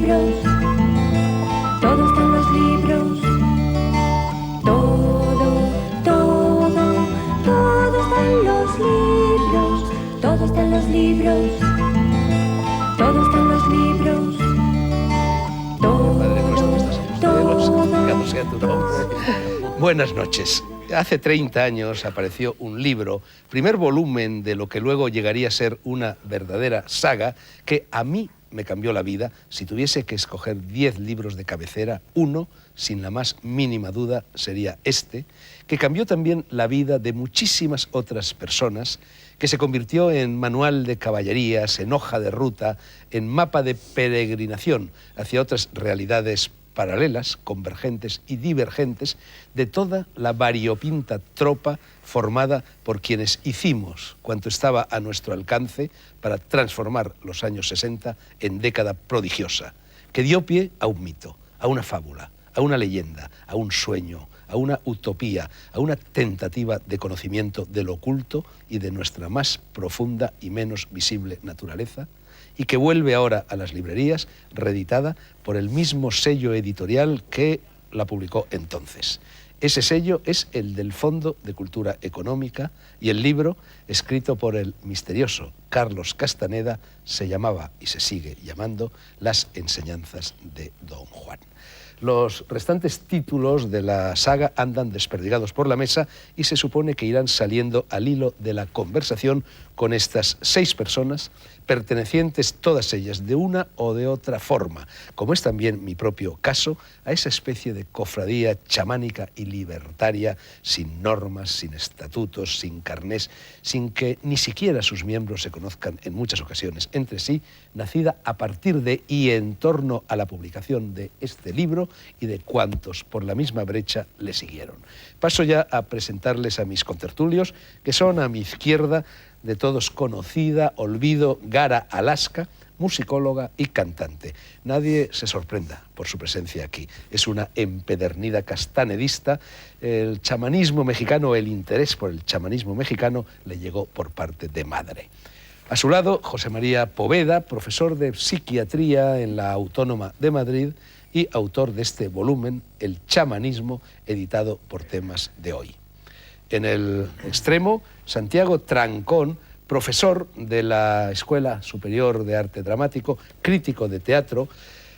libros, todo está en los libros. Todo, todo, todo está en los libros. Todo está en los libros. Todo está en los libros. Padre nuestro que estás en los cielos, santificado sea tu nombre. Buenas noches. Hace 30 años apareció un libro, primer volumen de lo que luego llegaría a ser una verdadera saga, que a mí me cambió la vida. Si tuviese que escoger 10 libros de cabecera, uno, sin la más mínima duda, sería este, que cambió también la vida de muchísimas otras personas, que se convirtió en manual de caballerías, en hoja de ruta, en mapa de peregrinación hacia otras realidades paralelas, convergentes y divergentes de toda la variopinta tropa formada por quienes hicimos cuanto estaba a nuestro alcance para transformar los años 60 en década prodigiosa, que dio pie a un mito, a una fábula, a una leyenda, a un sueño, a una utopía, a una tentativa de conocimiento de lo oculto y de nuestra más profunda y menos visible naturaleza, y que vuelve ahora a las librerías, reeditada por el mismo sello editorial que la publicó entonces. Ese sello es el del Fondo de Cultura Económica, y el libro, escrito por el misterioso Carlos Castaneda, se llamaba y se sigue llamando Las enseñanzas de Don Juan. Los restantes títulos de la saga andan desperdigados por la mesa y se supone que irán saliendo al hilo de la conversación con estas 6 personas, pertenecientes todas ellas de una o de otra forma, como es también mi propio caso, a esa especie de cofradía chamánica y libertaria, sin normas, sin estatutos, sin carnés, sin que ni siquiera sus miembros se conozcan en muchas ocasiones entre sí, nacida a partir de y en torno a la publicación de este libro y de cuantos por la misma brecha le siguieron. Paso ya a presentarles a mis contertulios, que son a mi izquierda, de todos conocida, Olvido Gara Alaska, musicóloga y cantante. Nadie se sorprenda por su presencia aquí. Es una empedernida castanedista. El chamanismo mexicano, el interés por el chamanismo mexicano le llegó por parte de madre. A su lado, José María Poveda, profesor de psiquiatría en la Autónoma de Madrid y autor de este volumen, El chamanismo, editado por Temas de Hoy. En el extremo, Santiago Trancón, profesor de la Escuela Superior de Arte Dramático, crítico de teatro,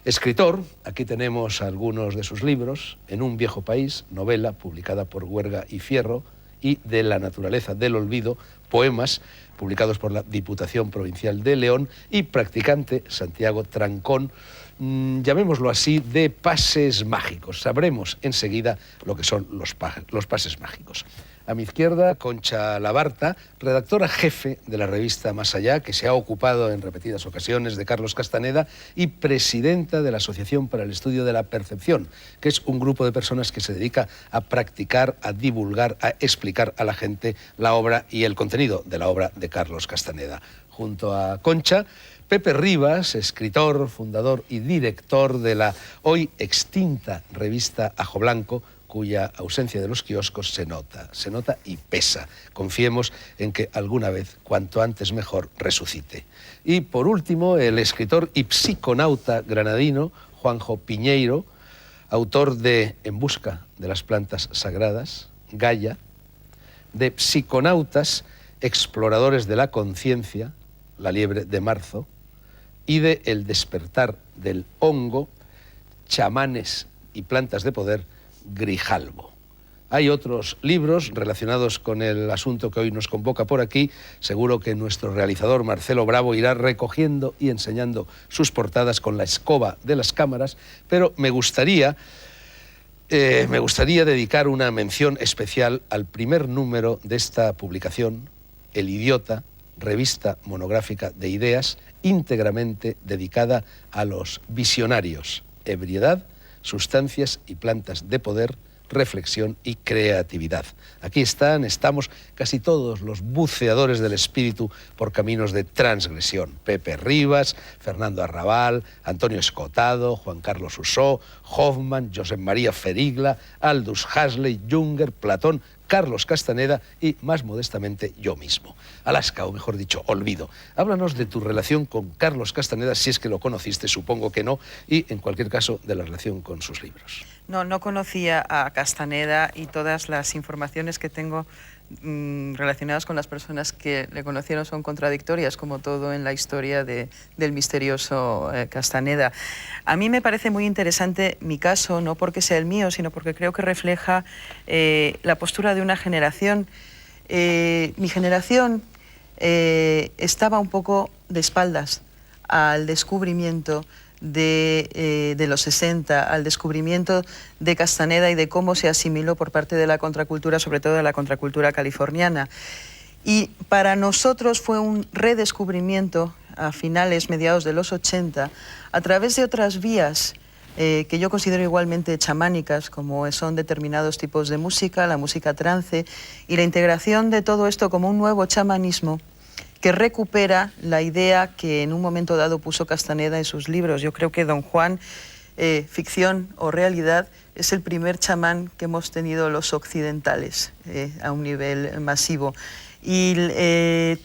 escritor. Aquí tenemos algunos de sus libros: En un viejo país, novela publicada por Huerga y Fierro, y De la naturaleza del olvido, poemas publicados por la Diputación Provincial de León, y practicante Santiago Trancón, llamémoslo así, de pases mágicos. Sabremos enseguida lo que son los pases mágicos. A mi izquierda, Concha Labarta, redactora jefe de la revista Más Allá, que se ha ocupado en repetidas ocasiones de Carlos Castaneda, y presidenta de la Asociación para el Estudio de la Percepción, que es un grupo de personas que se dedica a practicar, a divulgar, a explicar a la gente la obra y el contenido de la obra de Carlos Castaneda. Junto a Concha, Pepe Rivas, escritor, fundador y director de la hoy extinta revista Ajo Blanco, cuya ausencia de los kioscos se nota y pesa. Confiemos en que alguna vez, cuanto antes mejor, resucite. Y por último, el escritor y psiconauta granadino Juanjo Piñeiro, autor de En busca de las plantas sagradas, Gaia, de Psiconautas, exploradores de la conciencia, La liebre de marzo, y de El despertar del hongo, chamanes y plantas de poder, Grijalbo. Hay otros libros relacionados con el asunto que hoy nos convoca por aquí. Seguro que nuestro realizador Marcelo Bravo irá recogiendo y enseñando sus portadas con la escoba de las cámaras, pero me gustaría dedicar una mención especial al primer número de esta publicación, El Idiota, revista monográfica de ideas íntegramente dedicada a los visionarios, ebriedad, sustancias y plantas de poder, reflexión y creatividad. Aquí estamos casi todos los buceadores del espíritu por caminos de transgresión. Pepe Rivas, Fernando Arrabal, Antonio Escotado, Juan Carlos Usó, Hoffman, Josep María Ferigla, Aldous Huxley, Junger, Platón, Carlos Castaneda y, más modestamente, yo mismo. Alaska, o mejor dicho, Olvido. Háblanos de tu relación con Carlos Castaneda, si es que lo conociste, supongo que no, y, en cualquier caso, de la relación con sus libros. No conocía a Castaneda, y todas las informaciones que tengo relacionadas con las personas que le conocieron son contradictorias, como todo en la historia del misterioso Castaneda. A mí me parece muy interesante mi caso, no porque sea el mío, sino porque creo que refleja la postura de una generación. Mi generación estaba un poco de espaldas al descubrimiento de los 60, al descubrimiento de Castaneda y de cómo se asimiló por parte de la contracultura, sobre todo de la contracultura californiana. Y para nosotros fue un redescubrimiento a finales, mediados de los 80, a través de otras vías que yo considero igualmente chamánicas, como son determinados tipos de música, la música trance, y la integración de todo esto como un nuevo chamanismo que recupera la idea que en un momento dado puso Castaneda en sus libros. Yo creo que Don Juan, ficción o realidad, es el primer chamán que hemos tenido los occidentales a un nivel masivo. Y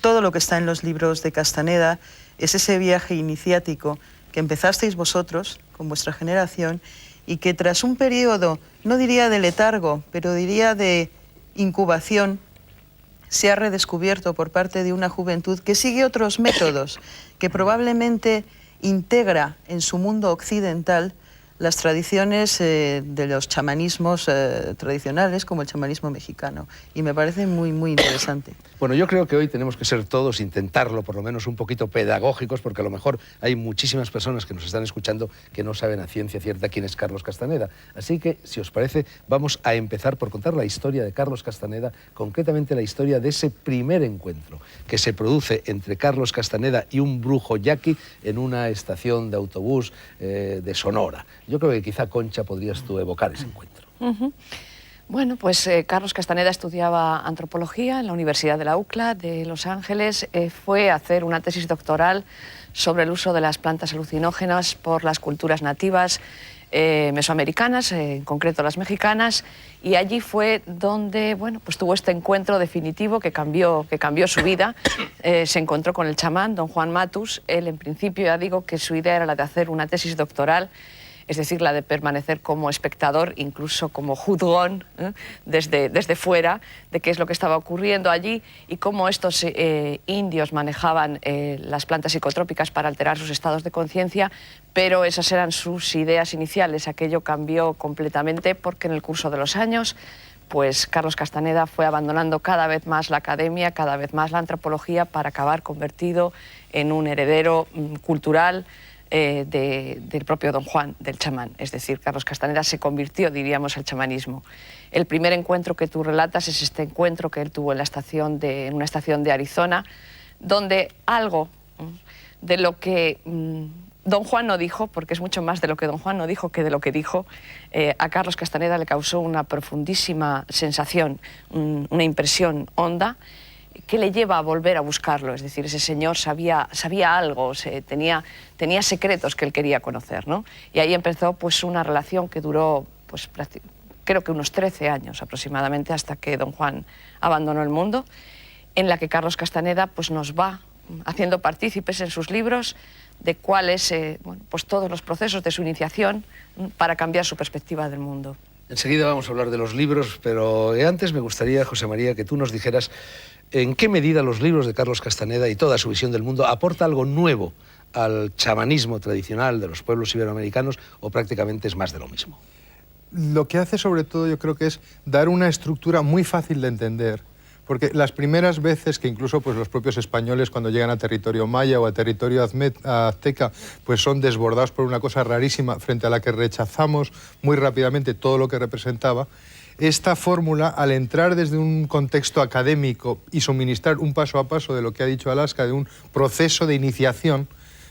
todo lo que está en los libros de Castaneda es ese viaje iniciático que empezasteis vosotros con vuestra generación y que tras un periodo, no diría de letargo, pero diría de incubación, se ha redescubierto por parte de una juventud que sigue otros métodos, que probablemente integra en su mundo occidental las tradiciones de los chamanismos tradicionales, como el chamanismo mexicano. Y me parece muy interesante. Bueno, yo creo que hoy tenemos que ser todos, intentarlo, por lo menos un poquito pedagógicos, porque a lo mejor hay muchísimas personas que nos están escuchando que no saben a ciencia cierta quién es Carlos Castaneda. Así que, si os parece, vamos a empezar por contar la historia de Carlos Castaneda, concretamente la historia de ese primer encuentro que se produce entre Carlos Castaneda y un brujo yaqui en una estación de autobús de Sonora. Yo creo que quizá, Concha, podrías tú evocar ese encuentro. Bueno, pues Carlos Castaneda estudiaba antropología en la Universidad de la UCLA de Los Ángeles. Fue a hacer una tesis doctoral sobre el uso de las plantas alucinógenas por las culturas nativas mesoamericanas, en concreto las mexicanas, y allí fue donde, bueno, pues tuvo este encuentro definitivo que cambió su vida. Se encontró con el chamán, don Juan Matus. Él, en principio, ya digo que su idea era la de hacer una tesis doctoral, es decir, la de permanecer como espectador, incluso como juzgón, desde fuera, de qué es lo que estaba ocurriendo allí y cómo estos indios manejaban las plantas psicotrópicas para alterar sus estados de conciencia, pero esas eran sus ideas iniciales. Aquello cambió completamente porque en el curso de los años, pues Carlos Castaneda fue abandonando cada vez más la academia, cada vez más la antropología, para acabar convertido en un heredero cultural del propio Don Juan, del chamán. Es decir, Carlos Castaneda se convirtió, diríamos, al chamanismo. El primer encuentro que tú relatas es este encuentro que él tuvo en una estación de Arizona, donde algo de lo que Don Juan no dijo, porque es mucho más de lo que Don Juan no dijo que de lo que dijo, a Carlos Castaneda le causó una profundísima sensación, una impresión honda, que le lleva a volver a buscarlo. Es decir, ese señor sabía algo, tenía secretos que él quería conocer, ¿no? Y ahí empezó pues una relación que duró, pues, creo que unos 13 años aproximadamente, hasta que Don Juan abandonó el mundo, en la que Carlos Castaneda pues nos va haciendo partícipes en sus libros de cuáles, bueno, pues todos los procesos de su iniciación para cambiar su perspectiva del mundo. Enseguida vamos a hablar de los libros, pero antes me gustaría, José María, que tú nos dijeras en qué medida los libros de Carlos Castaneda y toda su visión del mundo aporta algo nuevo al chamanismo tradicional de los pueblos iberoamericanos, o prácticamente es más de lo mismo. Lo que hace sobre todo, yo creo que es dar una estructura muy fácil de entender, porque las primeras veces que incluso pues, los propios españoles, cuando llegan a territorio maya o a territorio azteca, pues son desbordados por una cosa rarísima frente a la que rechazamos muy rápidamente todo lo que representaba. Esta fórmula, al entrar desde un contexto académico y suministrar un paso a paso de lo que ha dicho Alaska, de un proceso de iniciación,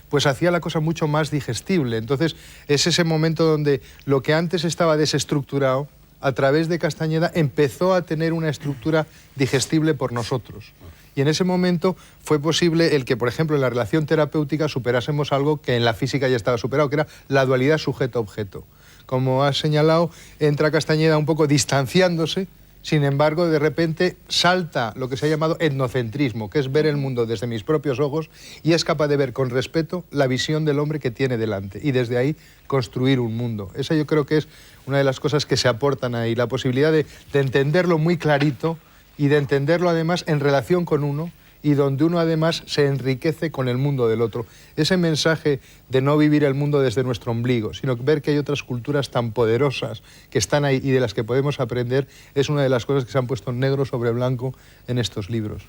pues hacía la cosa mucho más digestible. Entonces, es ese momento donde lo que antes estaba desestructurado, a través de Castaneda, empezó a tener una estructura digestible por nosotros. Y en ese momento fue posible el que, por ejemplo, en la relación terapéutica superásemos algo que en la física ya estaba superado, que era la dualidad sujeto-objeto. Como has señalado, entra Castaneda un poco distanciándose Sin embargo, de repente salta lo que se ha llamado etnocentrismo, que es ver el mundo desde mis propios ojos, y es capaz de ver con respeto la visión del hombre que tiene delante y desde ahí construir un mundo. Esa yo creo que es una de las cosas que se aportan ahí, la posibilidad de entenderlo muy clarito y de entenderlo además en relación con uno, y donde uno además se enriquece con el mundo del otro. Ese mensaje de no vivir el mundo desde nuestro ombligo, sino ver que hay otras culturas tan poderosas que están ahí y de las que podemos aprender, es una de las cosas que se han puesto negro sobre blanco en estos libros.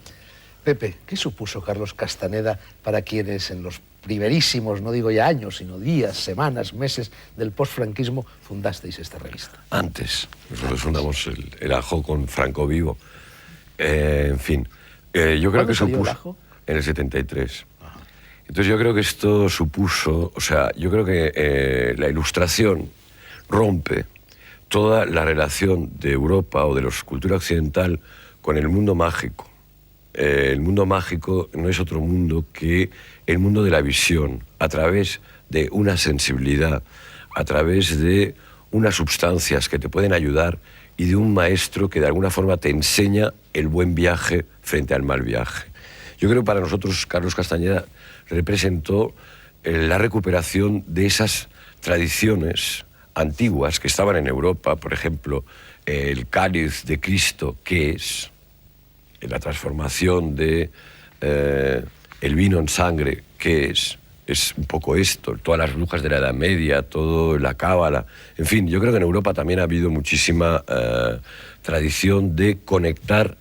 Pepe, ¿qué supuso Carlos Castaneda para quienes en los primerísimos, no digo ya años, sino días, semanas, meses del postfranquismo fundasteis esta revista? Antes. Nosotros fundamos el Ajo con Franco vivo. En fin. Yo creo que supuso en el 73. Ajá. Entonces yo creo que esto supuso, o sea, yo creo que la Ilustración rompe toda la relación de Europa o de la cultura occidental con el mundo mágico. El mundo mágico no es otro mundo que el mundo de la visión, a través de una sensibilidad, a través de unas sustancias que te pueden ayudar y de un maestro que de alguna forma te enseña el buen viaje frente al mal viaje. Yo creo que para nosotros Carlos Castaneda representó la recuperación de esas tradiciones antiguas que estaban en Europa, por ejemplo, el cáliz de Cristo, que es la transformación de el vino en sangre, que es un poco esto, todas las brujas de la Edad Media, todo la cábala, en fin, yo creo que en Europa también ha habido muchísima tradición de conectar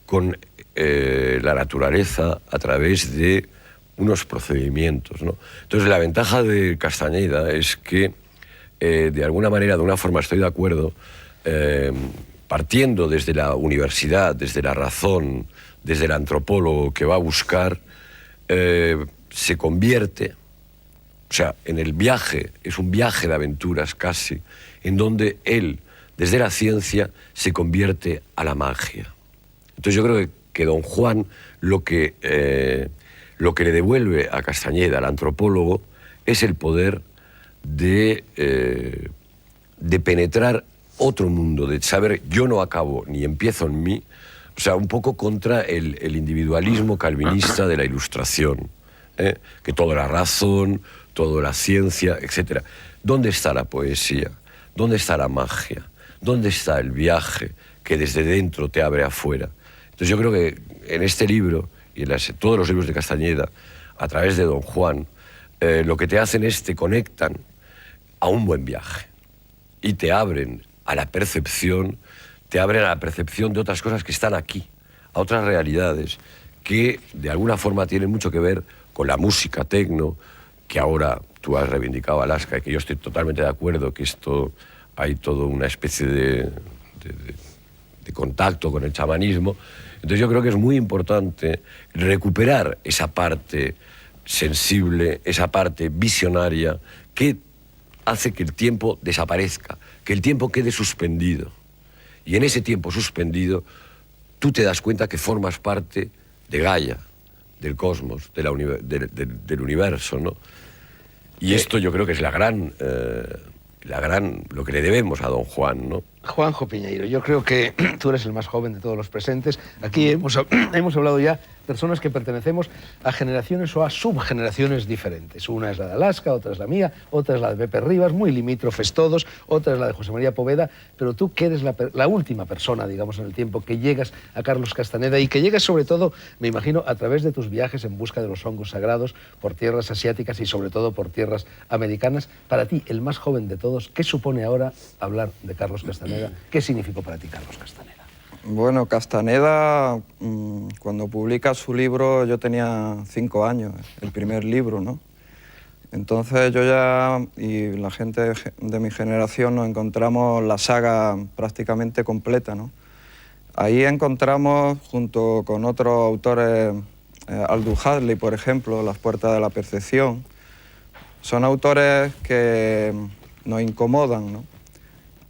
con la naturaleza a través de unos procedimientos, ¿no? Entonces la ventaja de Castaneda es que de alguna manera, de una forma estoy de acuerdo, partiendo desde la universidad, desde la razón, desde el antropólogo que va a buscar, se convierte, o sea, en el viaje, es un viaje de aventuras casi, en donde él, desde la ciencia, se convierte a la magia. Entonces yo creo que Don Juan lo que le devuelve a Castañeda, al antropólogo, es el poder de penetrar otro mundo, de saber yo no acabo ni empiezo en mí, o sea, un poco contra el individualismo calvinista de la Ilustración, que todo era razón, todo era ciencia, etc. ¿Dónde está la poesía? ¿Dónde está la magia? ¿Dónde está el viaje que desde dentro te abre afuera? Entonces yo creo que en este libro y en todos los libros de Castañeda, a través de Don Juan, lo que te hacen es te conectan a un buen viaje y te abren a la percepción, de otras cosas que están aquí, a otras realidades que de alguna forma tienen mucho que ver con la música tecno, que ahora tú has reivindicado, Alaska, y que yo estoy totalmente de acuerdo que hay toda una especie de contacto con el chamanismo. Entonces yo creo que es muy importante recuperar esa parte sensible, esa parte visionaria que hace que el tiempo desaparezca, que el tiempo quede suspendido. Y en ese tiempo suspendido tú te das cuenta que formas parte de Gaia, del cosmos, del universo, ¿no? Y esto yo creo que es lo que le debemos a Don Juan, ¿no? Juanjo Piñeiro, yo creo que tú eres el más joven de todos los presentes. Aquí hemos hablado ya personas que pertenecemos a generaciones o a subgeneraciones diferentes. Una es la de Alaska, otra es la mía, otra es la de Pepe Rivas, muy limítrofes todos, otra es la de José María Poveda, pero tú que eres la última persona, digamos, en el tiempo que llegas a Carlos Castaneda y que llegas sobre todo, me imagino, a través de tus viajes en busca de los hongos sagrados por tierras asiáticas y sobre todo por tierras americanas. Para ti, el más joven de todos, ¿qué supone ahora hablar de Carlos Castaneda? ¿Qué significó para ti Carlos Castaneda? Bueno, Castaneda, cuando publica su libro, yo tenía 5 años, el primer libro, ¿no? Entonces yo ya, y la gente de mi generación, nos encontramos la saga prácticamente completa, ¿no? Ahí encontramos, junto con otros autores, Aldous Huxley, por ejemplo, Las puertas de la percepción. Son autores que nos incomodan, ¿no?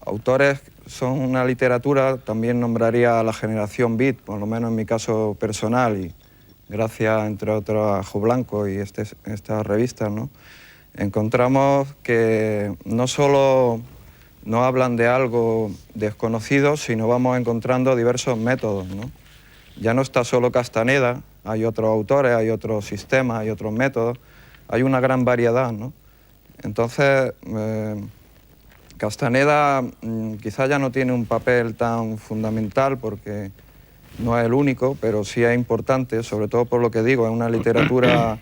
Autores son una literatura, también nombraría a la generación Beat, por lo menos en mi caso personal, y gracias, entre otros, a Ajo Blanco y estas revistas, ¿no? Encontramos que no solo no hablan de algo desconocido, sino vamos encontrando diversos métodos, ¿no? Ya no está solo Castaneda, hay otros autores, hay otros sistemas, hay otros métodos, hay una gran variedad, ¿no? Entonces, Castaneda quizá ya no tiene un papel tan fundamental porque no es el único, pero sí es importante, sobre todo por lo que digo, es una literatura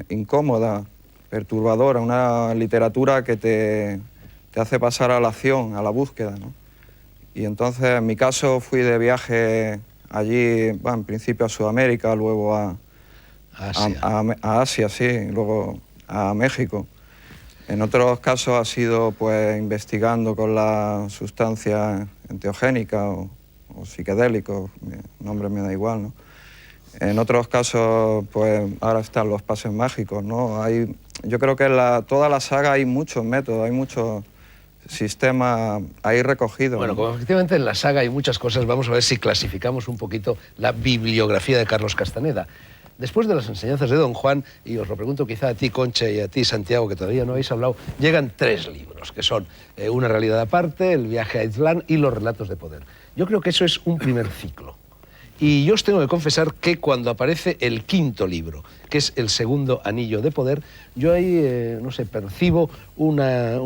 incómoda, perturbadora, una literatura que te hace pasar a la acción, a la búsqueda, ¿no? Y entonces, en mi caso, fui de viaje allí, bueno, en principio a Sudamérica, luego a Asia, sí, luego a México. En otros casos ha sido pues investigando con la sustancia enteogénica o psicodélicos, el nombre me da igual, ¿no? En otros casos, pues ahora están los pases mágicos, ¿no? Yo creo que en toda la saga hay muchos métodos, hay muchos sistemas ahí recogidos. Bueno, como efectivamente en la saga hay muchas cosas, vamos a ver si clasificamos un poquito la bibliografía de Carlos Castaneda. Después de las enseñanzas de Don Juan, y os lo pregunto quizá a ti, Concha, y a ti, Santiago, que todavía no habéis hablado, llegan 3 libros, que son Una realidad aparte, El viaje a Islán y Los relatos de poder. Yo creo que eso es un primer ciclo. Y yo os tengo que confesar que cuando aparece el 5.º libro, que es El segundo anillo de poder, yo ahí, no sé, percibo una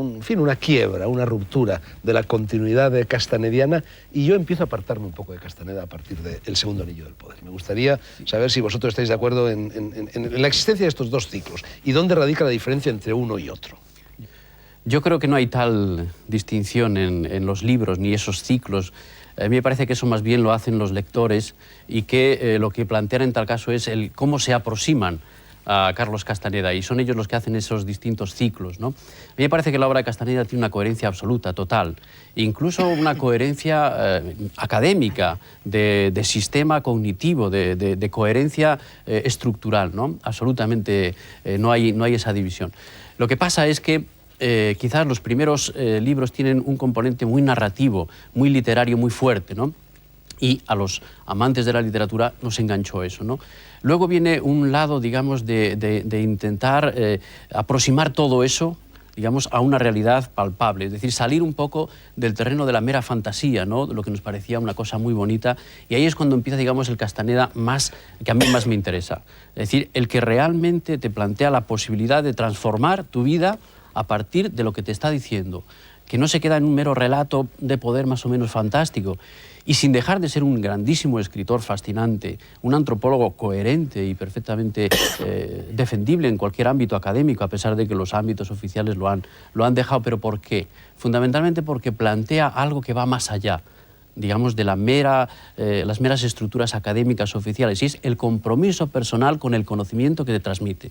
quiebra, una ruptura de la continuidad castanediana, y yo empiezo a apartarme un poco de Castaneda a partir del segundo anillo del poder. Me gustaría saber si vosotros estáis de acuerdo en la existencia de estos 2 ciclos y dónde radica la diferencia entre uno y otro. Yo creo que no hay tal distinción en los libros ni esos ciclos. A mí me parece que eso más bien lo hacen los lectores y que lo que plantean en tal caso es cómo se aproximan a Carlos Castaneda, y son ellos los que hacen esos distintos ciclos, ¿no? A mí me parece que la obra de Castaneda tiene una coherencia absoluta, total, incluso una coherencia académica, de sistema cognitivo, de coherencia estructural, ¿no? Absolutamente no hay esa división. Lo que pasa es que quizás los primeros libros tienen un componente muy narrativo, muy literario, muy fuerte, ¿no? Y a los amantes de la literatura nos enganchó eso, ¿no? Luego viene un lado, digamos, de intentar aproximar todo eso, digamos, a una realidad palpable, es decir, salir un poco del terreno de la mera fantasía, ¿no? De lo que nos parecía una cosa muy bonita, y ahí es cuando empieza, digamos, el Castaneda que a mí más me interesa. Es decir, el que realmente te plantea la posibilidad de transformar tu vida a partir de lo que te está diciendo, que no se queda en un mero relato de poder más o menos fantástico, y sin dejar de ser un grandísimo escritor fascinante, un antropólogo coherente y perfectamente defendible en cualquier ámbito académico, a pesar de que los ámbitos oficiales lo han dejado. ¿Pero por qué? Fundamentalmente porque plantea algo que va más allá, digamos, de las meras estructuras académicas oficiales, y es el compromiso personal con el conocimiento que te transmite.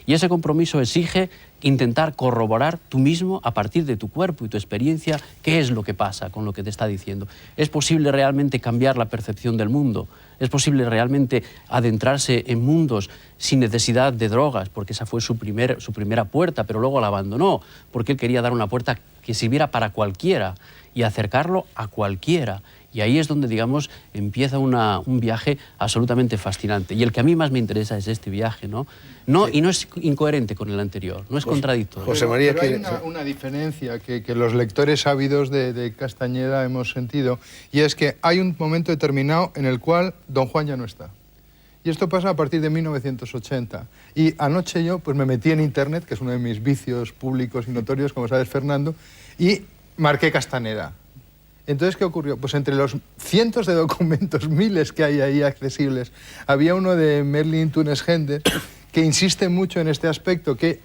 Y ese compromiso exige intentar corroborar tú mismo, a partir de tu cuerpo y tu experiencia, qué es lo que pasa con lo que te está diciendo. ¿Es posible realmente cambiar la percepción del mundo? ¿Es posible realmente adentrarse en mundos sin necesidad de drogas? Porque esa fue su primera puerta, pero luego la abandonó, porque él quería dar una puerta que sirviera para cualquiera y acercarlo a cualquiera. Y ahí es donde, digamos, empieza un viaje absolutamente fascinante. Y el que a mí más me interesa es este viaje, ¿no? Y no es incoherente con el anterior, no es contradictorio. José María, pero hay una diferencia que los lectores ávidos de Castañeda hemos sentido, y es que hay un momento determinado en el cual Don Juan ya no está. Y esto pasa a partir de 1980. Y anoche yo pues me metí en Internet, que es uno de mis vicios públicos y notorios, como sabes, Fernando, y marqué Castaneda. Entonces, ¿qué ocurrió? Pues entre los cientos de documentos, miles que hay ahí accesibles, había uno de Merlin Tunes-Gender que insiste mucho en este aspecto, que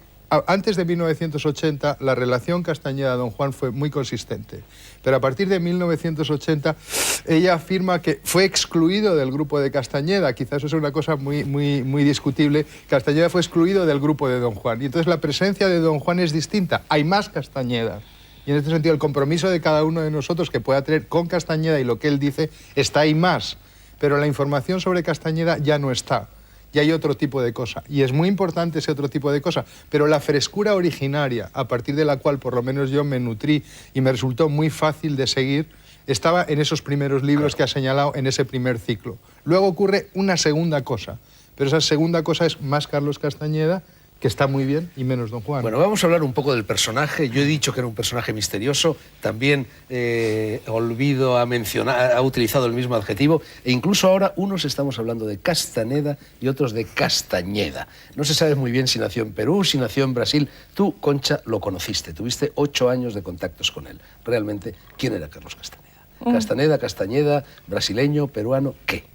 antes de 1980 la relación Castañeda-Don Juan fue muy consistente, pero a partir de 1980 ella afirma que fue excluido del grupo de Castañeda. Quizás eso es una cosa muy discutible. Castañeda fue excluido del grupo de Don Juan, y entonces la presencia de Don Juan es distinta, hay más Castañeda. Y en este sentido el compromiso de cada uno de nosotros que pueda tener con Castañeda y lo que él dice está ahí más, pero la información sobre Castañeda ya no está. Y hay otro tipo de cosa, y es muy importante ese otro tipo de cosa, pero la frescura originaria, a partir de la cual por lo menos yo me nutrí y me resultó muy fácil de seguir, estaba en esos primeros libros que ha señalado en ese primer ciclo. Luego ocurre una segunda cosa, pero esa segunda cosa es más Carlos Castañeda que está muy bien, y menos Don Juan. Bueno, vamos a hablar un poco del personaje. Yo he dicho que era un personaje misterioso, también Olvido ha utilizado el mismo adjetivo, e incluso ahora unos estamos hablando de Castaneda y otros de Castañeda. No se sabe muy bien si nació en Perú, si nació en Brasil. Tú, Concha, lo conociste, tuviste 8 años de contactos con él. Realmente, ¿quién era Carlos Castaneda? Castaneda, Castañeda, brasileño, peruano, ¿qué?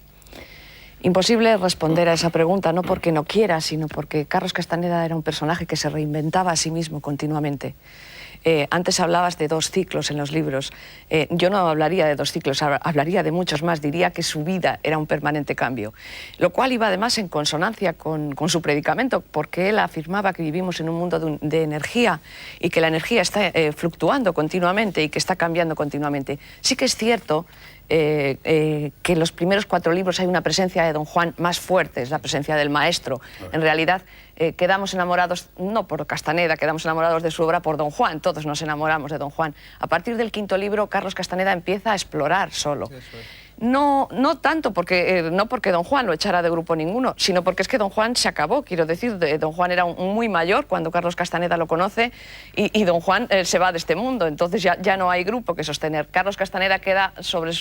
Imposible responder a esa pregunta, no porque no quiera, sino porque Carlos Castaneda era un personaje que se reinventaba a sí mismo continuamente. Antes hablabas de 2 ciclos en los libros. Yo no hablaría de 2 ciclos, hablaría de muchos más. Diría que su vida era un permanente cambio, lo cual iba además en consonancia con su predicamento, porque él afirmaba que vivimos en un mundo de energía y que la energía está fluctuando continuamente y que está cambiando continuamente. Sí que es cierto que en los primeros 4 libros hay una presencia de Don Juan más fuerte, es la presencia del maestro. En realidad quedamos enamorados, no por Castaneda, quedamos enamorados de su obra por Don Juan, todos nos enamoramos de Don Juan. A partir del 5.º libro, Carlos Castaneda empieza a explorar solo. No tanto porque, no porque Don Juan lo echara de grupo ninguno, sino porque es que Don Juan se acabó. Quiero decir, Don Juan era muy mayor cuando Carlos Castaneda lo conoce y Don Juan se va de este mundo, entonces ya no hay grupo que sostener. Carlos Castaneda queda sobre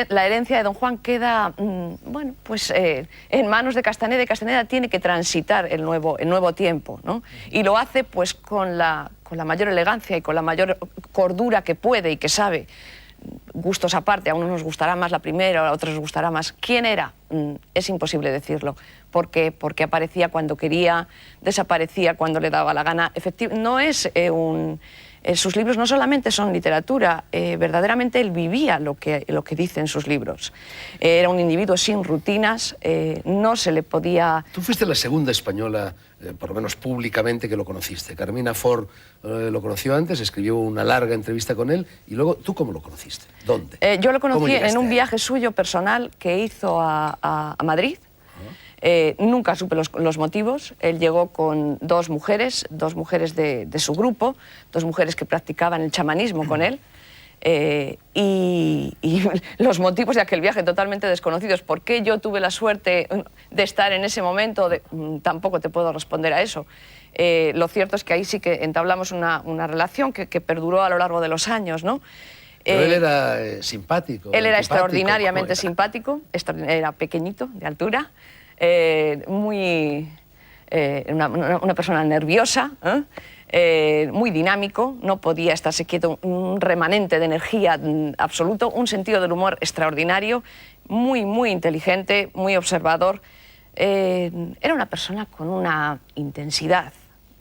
la herencia de Don Juan queda, bueno, pues en manos de Castaneda, y Castaneda tiene que transitar el nuevo tiempo, ¿no? Y lo hace pues con la mayor elegancia y con la mayor cordura que puede y que sabe. Gustos aparte, a unos nos gustará más la primera, a otros nos gustará más. ¿Quién era? Es imposible decirlo, porque aparecía cuando quería, desaparecía cuando le daba la gana. No es sus libros no solamente son literatura, verdaderamente él vivía lo que dice en sus libros. Era un individuo sin rutinas, no se le podía... Tú fuiste la segunda española, por lo menos públicamente, que lo conociste. Carmina Ford lo conoció antes, escribió una larga entrevista con él, y luego, ¿tú cómo lo conociste? ¿Dónde? Yo lo conocí en un viaje suyo personal que hizo a Madrid. Nunca supe los motivos. Él llegó con 2 mujeres de su grupo, 2 mujeres que practicaban el chamanismo con él, y los motivos de aquel viaje totalmente desconocidos. ¿Por qué yo tuve la suerte de estar en ese momento? Tampoco te puedo responder a eso. Lo cierto es que ahí sí que entablamos una relación que perduró a lo largo de los años, ¿no? Pero él era simpático. Él era extraordinariamente simpático, era pequeñito, de altura, una persona nerviosa, muy dinámico, no podía estarse quieto, un remanente de energía absoluto, un sentido del humor extraordinario, muy inteligente, muy observador. Era una persona con una intensidad,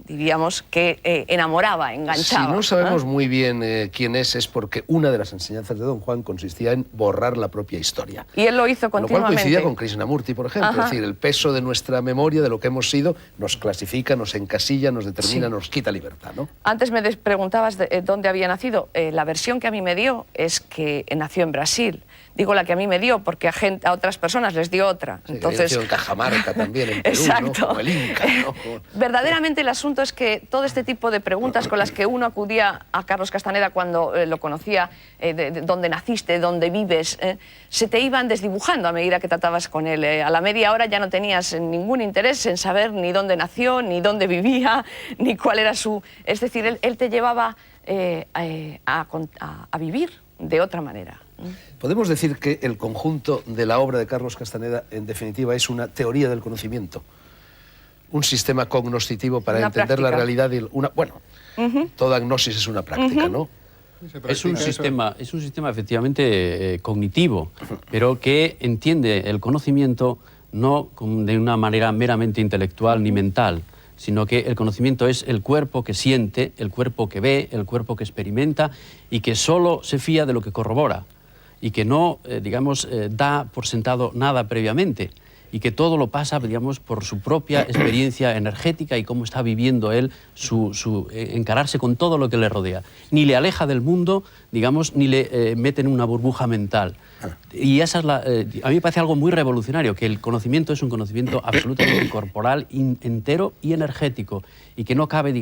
diríamos, que enamoraba, enganchaba. Si no sabemos muy bien quién es porque una de las enseñanzas de Don Juan consistía en borrar la propia historia. Y él lo hizo continuamente. Lo cual coincidía con Krishnamurti, por ejemplo. Es decir, el peso de nuestra memoria, de lo que hemos sido, nos clasifica, nos encasilla, nos determina, nos quita libertad, ¿no? Antes me preguntabas dónde había nacido. La versión que a mí me dio es que nació en Brasil. Digo la que a mí me dio porque a otras personas les dio otra. Sí, entonces, en Cajamarca también, en Perú, exacto. ¿no? Como el Inca, ¿no? Verdaderamente el asunto es que todo este tipo de preguntas con las que uno acudía a Carlos Castaneda cuando lo conocía, de dónde naciste, dónde vives, se te iban desdibujando a medida que tratabas con él. A la media hora ya no tenías ningún interés en saber ni dónde nació, ni dónde vivía, ni cuál era su... Es decir, él te llevaba a vivir de otra manera. Podemos decir que el conjunto de la obra de Carlos Castaneda, en definitiva, es una teoría del conocimiento, un sistema cognoscitivo para entender práctica. La realidad. Toda gnosis es una práctica, ¿no? Es un sistema efectivamente cognitivo, pero que entiende el conocimiento no de una manera meramente intelectual ni mental, sino que el conocimiento es el cuerpo que siente, el cuerpo que ve, el cuerpo que experimenta y que solo se fía de lo que corrobora y que no, da por sentado nada previamente y que todo lo pasa, por su propia experiencia energética y cómo está viviendo él encararse con todo lo que le rodea. Ni le aleja del mundo, ni le mete en una burbuja mental. Y esa es a mí me parece algo muy revolucionario, que el conocimiento es un conocimiento absolutamente corporal, entero y energético, y que no cabe,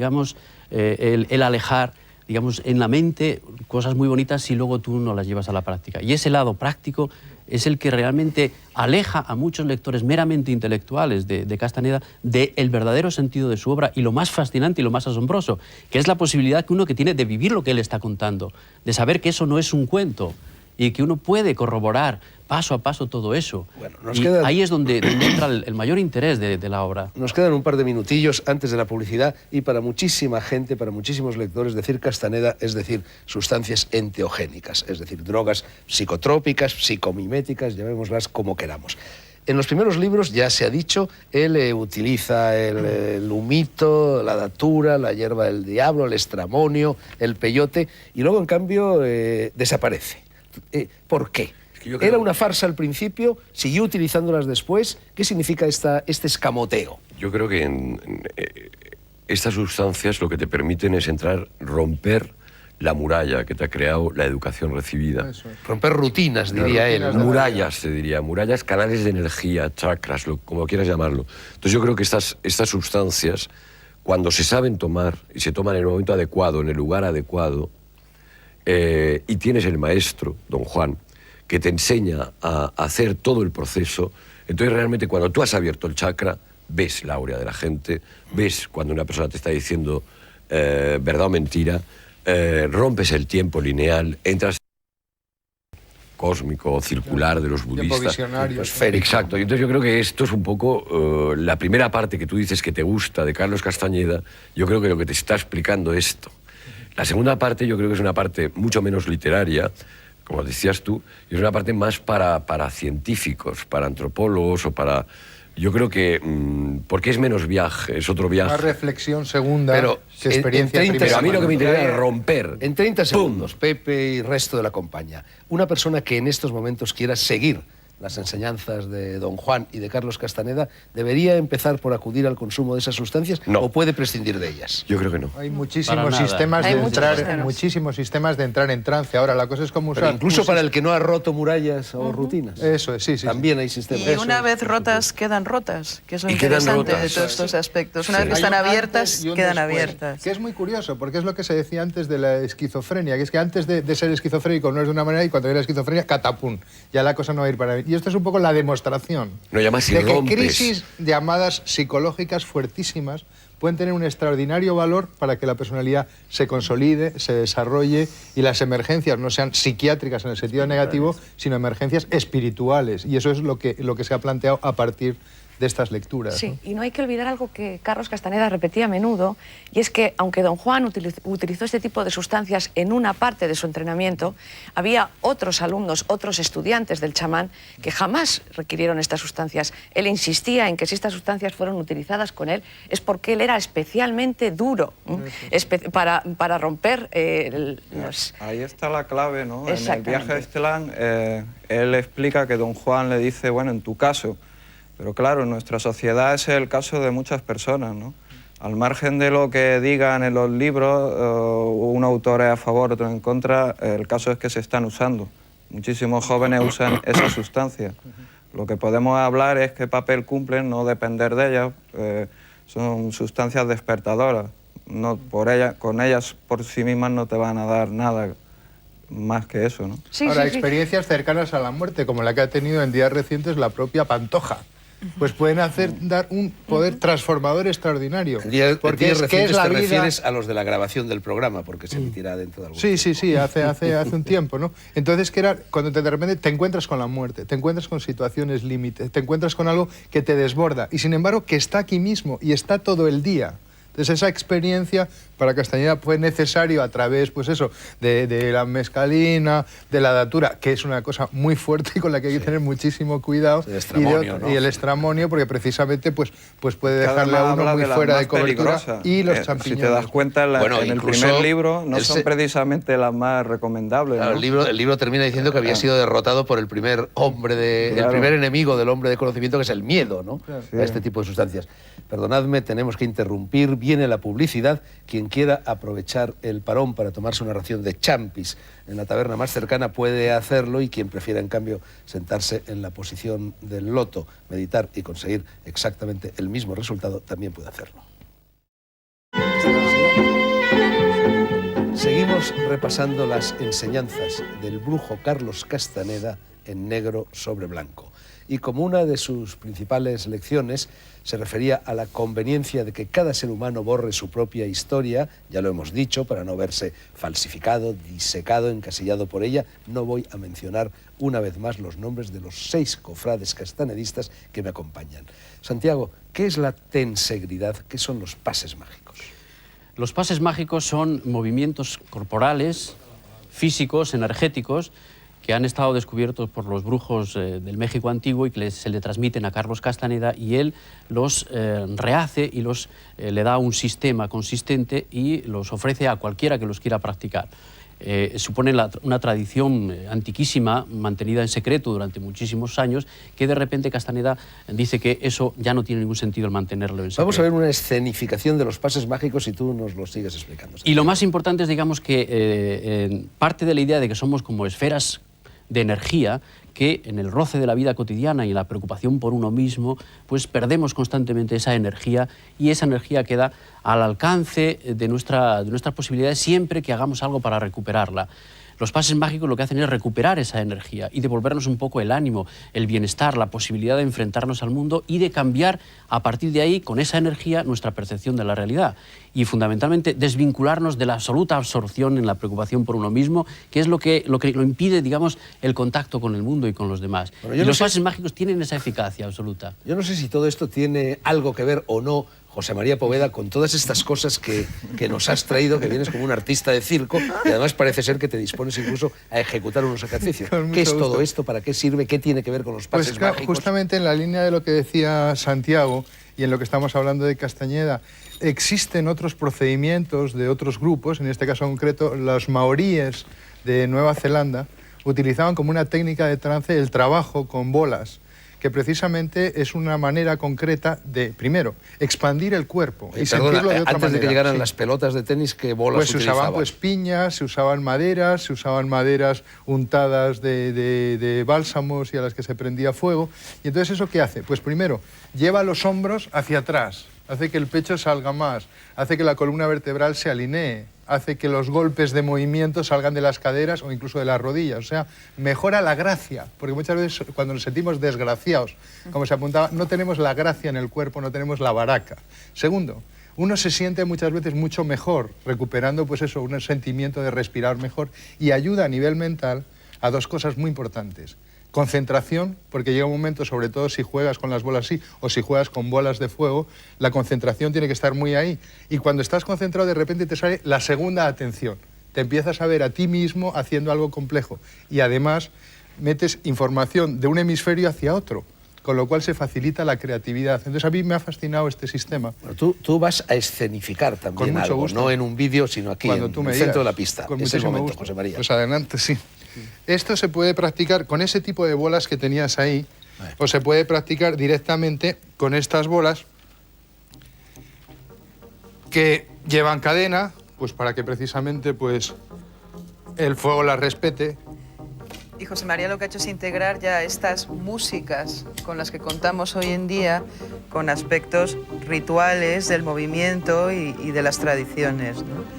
el alejar digamos, en la mente cosas muy bonitas si luego tú no las llevas a la práctica. Y ese lado práctico es el que realmente aleja a muchos lectores meramente intelectuales de Castaneda del verdadero sentido de su obra y lo más fascinante y lo más asombroso, que es la posibilidad que uno que tiene de vivir lo que él está contando, de saber que eso no es un cuento y que uno puede corroborar paso a paso todo eso. Bueno, ahí es donde entra el mayor interés de la obra. Nos quedan un par de minutillos antes de la publicidad y para muchísima gente, para muchísimos lectores, decir Castaneda es decir sustancias enteogénicas, es decir, drogas psicotrópicas, psicomiméticas, llamémoslas como queramos. En los primeros libros, ya se ha dicho, él utiliza el humito, la datura, la hierba del diablo, el estramonio, el peyote, y luego, en cambio, desaparece. ¿Por qué? Era una farsa al principio, siguió utilizándolas después. ¿Qué significa este escamoteo? Yo creo que estas sustancias lo que te permiten es romper la muralla que te ha creado la educación recibida. Eso. Romper rutinas, diría él. Murallas, se diría. Murallas, canales de energía, chakras, como quieras llamarlo. Entonces yo creo que estas sustancias, cuando se saben tomar y se toman en el momento adecuado, en el lugar adecuado, y tienes el maestro, don Juan, que te enseña a hacer todo el proceso, entonces realmente cuando tú has abierto el chakra, ves la áurea de la gente, ves cuando una persona te está diciendo verdad o mentira, rompes el tiempo lineal, entras en el cósmico o circular de los budistas. Tiempo visionario. Exacto, y entonces yo creo que esto es un poco la primera parte que tú dices que te gusta de Carlos Castañeda, yo creo que lo que te está explicando esto. La segunda parte yo creo que es una parte mucho menos literaria, como decías tú, y es una parte más para científicos, para antropólogos o para... Yo creo que... porque es menos viaje, es otro viaje. Una reflexión segunda, pero que experiencia primera. Pero a mí lo que me interesa es romper. En 30 segundos, Pepe y resto de la compañía. Una persona que en estos momentos quiera seguir las enseñanzas de don Juan y de Carlos Castaneda, ¿debería empezar por acudir al consumo de esas sustancias o puede prescindir de ellas? Yo creo que no. Hay muchísimos sistemas de entrar en trance. Ahora, la cosa es cómo usar... Pero incluso para el que no ha roto murallas o rutinas. Eso es, sí. También hay sistemas. Y una vez rotas, quedan rotas, que es lo interesante de todos estos aspectos. Una vez que están abiertas, quedan abiertas. Que es muy curioso, porque es lo que se decía antes de la esquizofrenia, que es que antes de ser esquizofrénico no es de una manera y cuando hay la esquizofrenia, catapum. Ya la cosa no va a ir para... Y esto es un poco la demostración no llamas de que crisis llamadas psicológicas fuertísimas pueden tener un extraordinario valor para que la personalidad se consolide, se desarrolle y las emergencias no sean psiquiátricas en el sentido negativo, sino emergencias espirituales. Y eso es lo que se ha planteado a partir de estas lecturas. Sí, ¿no? Y no hay que olvidar algo que Carlos Castaneda repetía a menudo, y es que aunque don Juan utilizó este tipo de sustancias en una parte de su entrenamiento, había otros alumnos, otros estudiantes del chamán que jamás requirieron estas sustancias. Él insistía en que si estas sustancias fueron utilizadas con él es porque él era especialmente duro para romper Ahí está la clave, ¿no? En el viaje de Estelán, él explica que don Juan le dice, bueno, en tu caso. Pero claro, en nuestra sociedad es el caso de muchas personas, ¿no? Al margen de lo que digan en los libros, un autor es a favor, otro en contra, el caso es que se están usando. Muchísimos jóvenes usan esas sustancias. Lo que podemos hablar es qué papel cumplen, no depender de ellas. Son sustancias despertadoras. Con ellas por sí mismas no te van a dar nada más que eso, ¿no? Ahora, experiencias cercanas a la muerte, como la que ha tenido en días recientes la propia Pantoja, pues pueden dar un poder transformador extraordinario. Porque es que es la vida... Te refieres a los de la grabación del programa, porque se emitirá dentro de algún tiempo. Sí, hace un tiempo, ¿no? Entonces, que era cuando de repente te encuentras con la muerte, te encuentras con situaciones límite, te encuentras con algo que te desborda, y sin embargo que está aquí mismo, y está todo el día. Entonces, esa experiencia para Castañeda fue necesario a través, pues eso, de la mescalina, de la datura, que es una cosa muy fuerte y con la que hay que tener muchísimo cuidado. El estramonio, y el estramonio, porque precisamente pues puede dejarle a uno muy fuera de cobertura. Y los champiñones. Si te das cuenta, en el primer libro no son precisamente las más recomendables. Claro, ¿no? el libro termina diciendo que había sido derrotado por el primer el primer enemigo del hombre de conocimiento, que es el miedo, ¿no? A este tipo de sustancias. Perdonadme, tenemos que interrumpir. Viene la publicidad. Quien quiera aprovechar el parón para tomarse una ración de champis en la taberna más cercana puede hacerlo, y quien prefiera, en cambio, sentarse en la posición del loto, meditar y conseguir exactamente el mismo resultado, también puede hacerlo. Seguimos Seguimos repasando las enseñanzas del brujo Carlos Castaneda en Negro sobre Blanco. Y como una de sus principales lecciones se refería a la conveniencia de que cada ser humano borre su propia historia, ya lo hemos dicho, para no verse falsificado, disecado, encasillado por ella, no voy a mencionar una vez más los nombres de los 6 cofrades castanedistas que me acompañan. Santiago, ¿qué es la tensegridad? ¿Qué son los pases mágicos? Los pases mágicos son movimientos corporales, físicos, energéticos, que han estado descubiertos por los brujos del México antiguo y que se le transmiten a Carlos Castaneda, y él los rehace y le da un sistema consistente y los ofrece a cualquiera que los quiera practicar. Supone una tradición antiquísima, mantenida en secreto durante muchísimos años, que de repente Castaneda dice que eso ya no tiene ningún sentido el mantenerlo en secreto. Vamos a ver una escenificación de los pases mágicos y tú nos lo sigues explicando. Y lo más importante es, digamos, que parte de la idea de que somos como esferas de energía, que en el roce de la vida cotidiana y en la preocupación por uno mismo, pues perdemos constantemente esa energía, y esa energía queda al alcance de nuestras posibilidades siempre que hagamos algo para recuperarla. Los pases mágicos lo que hacen es recuperar esa energía y devolvernos un poco el ánimo, el bienestar, la posibilidad de enfrentarnos al mundo y de cambiar a partir de ahí, con esa energía, nuestra percepción de la realidad. Y fundamentalmente desvincularnos de la absoluta absorción en la preocupación por uno mismo, que es lo que lo impide, digamos, el contacto con el mundo y con los demás. Bueno, y los pases mágicos tienen esa eficacia absoluta. Yo no sé si todo esto tiene algo que ver o no, José María Poveda, con todas estas cosas que nos has traído, que vienes como un artista de circo y además parece ser que te dispones incluso a ejecutar unos ejercicios. ¿Qué es todo esto? ¿Para qué sirve? ¿Qué tiene que ver con los pases mágicos? Justamente en la línea de lo que decía Santiago y en lo que estamos hablando de Castañeda, existen otros procedimientos de otros grupos, en este caso concreto los maoríes de Nueva Zelanda utilizaban como una técnica de trance el trabajo con bolas, que precisamente es una manera concreta de, primero, expandir el cuerpo y sentirlo de otra antes de que manera. llegaran las pelotas de tenis, ¿qué bolas pues se usaban piñas, se usaban maderas untadas de bálsamos y a las que se prendía fuego. Y entonces, ¿eso qué hace? Pues primero, lleva los hombros hacia atrás, hace que el pecho salga más, hace que la columna vertebral se alinee, hace que los golpes de movimiento salgan de las caderas o incluso de las rodillas. O sea, mejora la gracia, porque muchas veces cuando nos sentimos desgraciados, como se apuntaba, no tenemos la gracia en el cuerpo, no tenemos la baraca. Segundo, uno se siente muchas veces mucho mejor, recuperando pues eso, un sentimiento de respirar mejor, y ayuda a nivel mental a 2 cosas muy importantes. Concentración, porque llega un momento, sobre todo si juegas con las bolas así o si juegas con bolas de fuego, la concentración tiene que estar muy ahí. Y cuando estás concentrado, de repente te sale la segunda atención. Te empiezas a ver a ti mismo haciendo algo complejo. Y además metes información de un hemisferio hacia otro, con lo cual se facilita la creatividad. Entonces a mí me ha fascinado este sistema. Bueno, tú vas a escenificar también algo, gusto. No en un vídeo, sino aquí, en el centro de la pista. Es el momento, José María. Pues adelante, sí. Esto se puede practicar con ese tipo de bolas que tenías ahí, o se puede practicar directamente con estas bolas que llevan cadena, pues para que precisamente pues el fuego las respete. Y José María lo que ha hecho es integrar ya estas músicas con las que contamos hoy en día con aspectos rituales del movimiento y de las tradiciones, ¿no?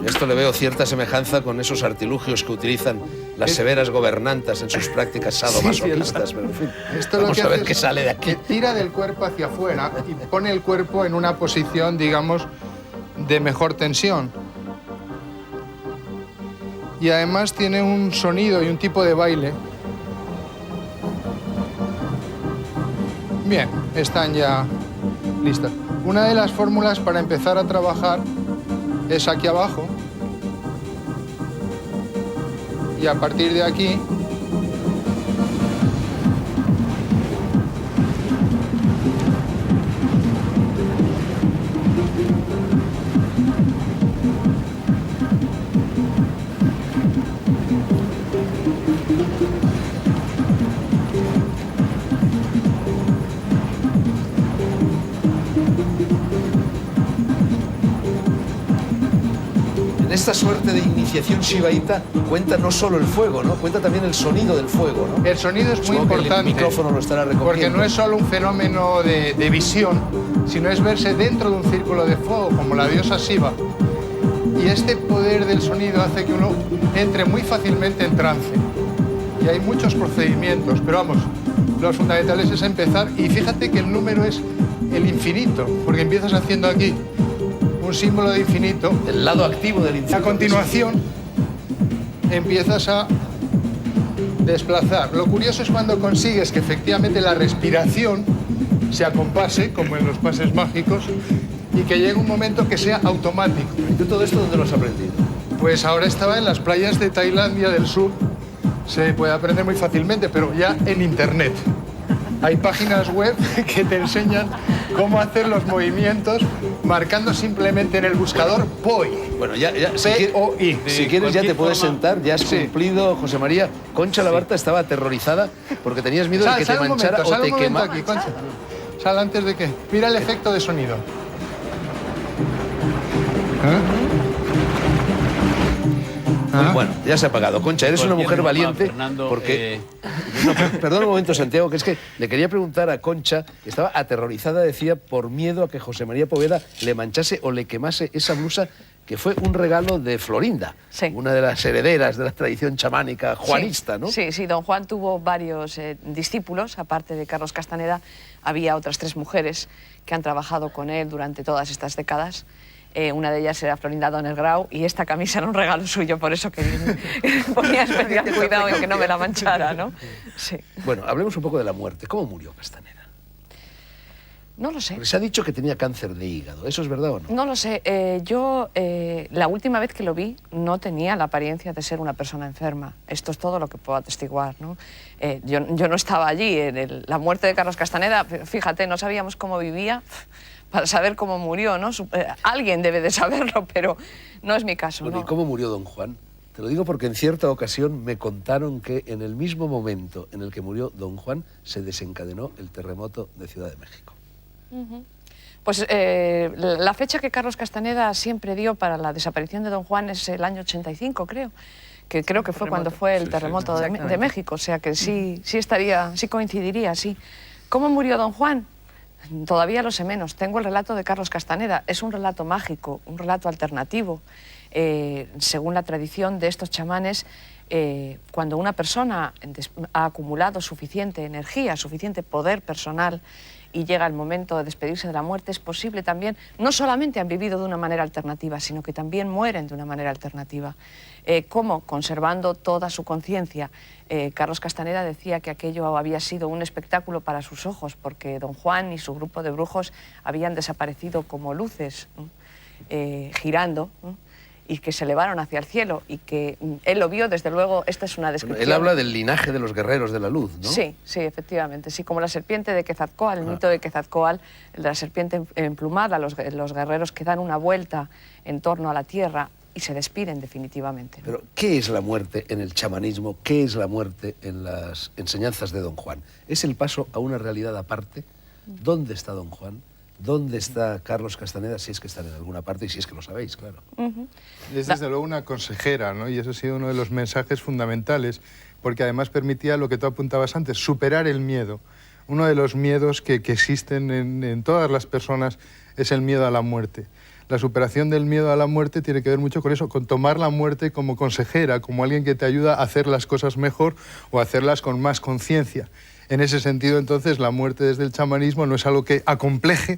Esto le veo cierta semejanza con esos artilugios que utilizan las severas gobernantas en sus prácticas sadomasoquistas, pero en fin, esto vamos a ver qué sale de aquí. Que tira del cuerpo hacia afuera y pone el cuerpo en una posición, digamos, de mejor tensión. Y además tiene un sonido y un tipo de baile. Bien, están ya listas. Una de las fórmulas para empezar a trabajar es aquí abajo, y a partir de aquí En esta suerte de iniciación shivaíta cuenta no solo el fuego, ¿no? Cuenta también el sonido del fuego, ¿no? El sonido es muy importante. El micrófono lo estará recogiendo. Porque no es solo un fenómeno de visión, sino es verse dentro de un círculo de fuego, como la diosa Shiva. Y este poder del sonido hace que uno entre muy fácilmente en trance. Y hay muchos procedimientos, pero vamos, lo fundamental es empezar. Y fíjate que el número es el infinito, porque empiezas haciendo aquí un símbolo de infinito. El lado activo del infinito. A continuación, empiezas a desplazar. Lo curioso es cuando consigues que efectivamente la respiración se acompase, como en los pases mágicos, y que llegue un momento que sea automático. ¿Y tú todo esto dónde lo has aprendido? Pues ahora estaba en las playas de Tailandia del sur. Se puede aprender muy fácilmente, pero ya en internet. Hay páginas web que te enseñan cómo hacer los movimientos marcando simplemente en el buscador POI. Bueno, ya P-O-I. si quieres ya te puedes sentar, ya has cumplido, José María. Concha Labarta estaba aterrorizada porque tenías miedo de que te manchara o te quemara. Aquí, Concha. Sal antes de que... Mira el efecto de sonido. Bueno, ya se ha apagado. Concha, eres una mujer valiente Fernando, porque... Perdón un momento, Santiago, que es que le quería preguntar a Concha, que estaba aterrorizada, decía, por miedo a que José María Poveda le manchase o le quemase esa blusa que fue un regalo de Florinda, Sí. una de las herederas de la tradición chamánica juanista, ¿no? Sí, sí, don Juan tuvo varios discípulos, aparte de Carlos Castaneda, había otras 3 mujeres que han trabajado con él durante todas estas décadas. Una de ellas era Florinda Donner Grau y esta camisa era un regalo suyo, por eso que ponía especial cuidado en que no me la manchara, ¿no? Sí. Bueno, hablemos un poco de la muerte. ¿Cómo murió Castaneda? No lo sé. Porque se ha dicho que tenía cáncer de hígado. ¿Eso es verdad o no? No lo sé. Yo la última vez que lo vi no tenía la apariencia de ser una persona enferma. Esto es todo lo que puedo atestiguar, ¿no? Yo no estaba allí en la muerte de Carlos Castaneda. Fíjate, no sabíamos cómo vivía para saber cómo murió, ¿no? Alguien debe de saberlo, pero no es mi caso. Bueno, ¿no? ¿y cómo murió don Juan? Te lo digo porque en cierta ocasión me contaron que en el mismo momento en el que murió don Juan se desencadenó el terremoto de Ciudad de México. Pues la fecha que Carlos Castaneda siempre dio para la desaparición de don Juan es el año 85, creo. Que creo que fue cuando fue el terremoto de México. O sea que sí coincidiría, sí. ¿Cómo murió don Juan? Todavía lo sé menos. Tengo el relato de Carlos Castaneda. Es un relato mágico, un relato alternativo. Según la tradición de estos chamanes, cuando una persona ha acumulado suficiente energía, suficiente poder personal y llega el momento de despedirse de la muerte, es posible también, no solamente han vivido de una manera alternativa, sino que también mueren de una manera alternativa. ¿Cómo? Conservando toda su conciencia. Carlos Castaneda decía que aquello había sido un espectáculo para sus ojos, porque don Juan y su grupo de brujos habían desaparecido como luces, ¿no? Girando, ¿no? Y que se elevaron hacia el cielo y que él lo vio, desde luego, esta es una descripción. Bueno, él habla del linaje de los guerreros de la luz, ¿no? Sí, sí, efectivamente, sí, como la serpiente de Quetzalcóatl, el mito de Quetzalcóatl, el de la serpiente emplumada, los guerreros que dan una vuelta en torno a la tierra y se despiden definitivamente, ¿no? Pero, ¿qué es la muerte en el chamanismo? ¿Qué es la muerte en las enseñanzas de don Juan? ¿Es el paso a una realidad aparte? ¿Dónde está don Juan? ¿Dónde está Carlos Castaneda? Si es que están en alguna parte y si es que lo sabéis, claro. Es desde luego una consejera, ¿no? Y eso ha sido uno de los mensajes fundamentales, porque además permitía lo que tú apuntabas antes, superar el miedo. Uno de los miedos que existen en todas las personas es el miedo a la muerte. La superación del miedo a la muerte tiene que ver mucho con eso, con tomar la muerte como consejera, como alguien que te ayuda a hacer las cosas mejor o a hacerlas con más conciencia. En ese sentido, entonces, la muerte desde el chamanismo no es algo que acompleje,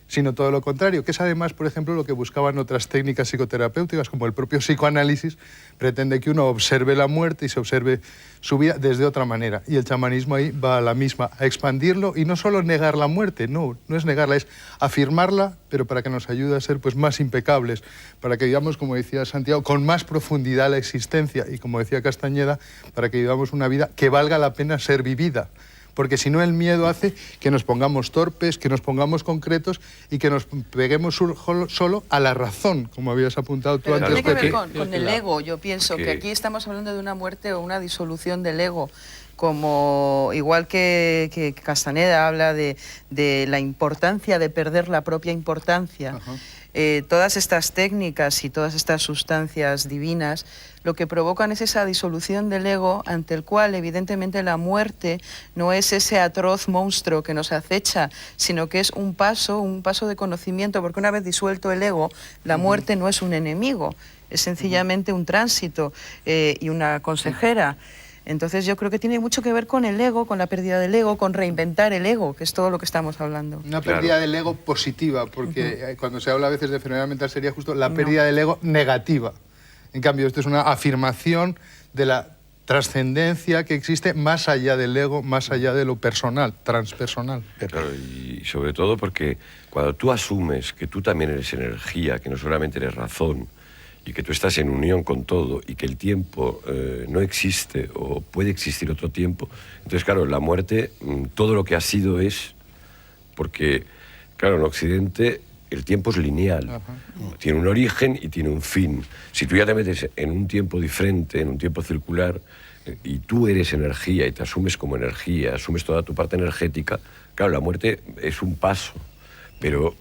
sino todo lo contrario, que es además, por ejemplo, lo que buscaban otras técnicas psicoterapéuticas, como el propio psicoanálisis, pretende que uno observe la muerte y se observe su vida desde otra manera. Y el chamanismo ahí va a la misma, a expandirlo y no solo negar la muerte, no es negarla, es afirmarla, pero para que nos ayude a ser pues, más impecables, para que vivamos, como decía Santiago, con más profundidad la existencia y, como decía Castañeda, para que vivamos una vida que valga la pena ser vivida. Porque si no, el miedo hace que nos pongamos torpes, que nos pongamos concretos y que nos peguemos solo a la razón, como habías apuntado tú Pero antes. tiene que ver con el ego. Yo pienso que aquí estamos hablando de una muerte o una disolución del ego. Como igual que Castaneda habla de la importancia de perder la propia importancia. Todas estas técnicas y todas estas sustancias divinas lo que provocan es esa disolución del ego, ante el cual evidentemente la muerte no es ese atroz monstruo que nos acecha, sino que es un paso de conocimiento, porque una vez disuelto el ego, la muerte no es un enemigo, es sencillamente un tránsito y una consejera. Entonces yo creo que tiene mucho que ver con el ego, con la pérdida del ego, con reinventar el ego, que es todo lo que estamos hablando. Una pérdida del ego positiva, porque cuando se habla a veces de enfermedad mental sería justo la pérdida del ego negativa. En cambio, esto es una afirmación de la trascendencia que existe más allá del ego, más allá de lo personal, transpersonal. Claro, y sobre todo porque cuando tú asumes que tú también eres energía, que no solamente eres razón, y que tú estás en unión con todo, y que el tiempo no existe o puede existir otro tiempo, entonces, claro, la muerte, todo lo que ha sido es, porque, claro, en Occidente el tiempo es lineal. Ajá. Tiene un origen y tiene un fin. Si tú ya te metes en un tiempo diferente, en un tiempo circular, y tú eres energía y te asumes como energía, asumes toda tu parte energética, claro, la muerte es un paso, pero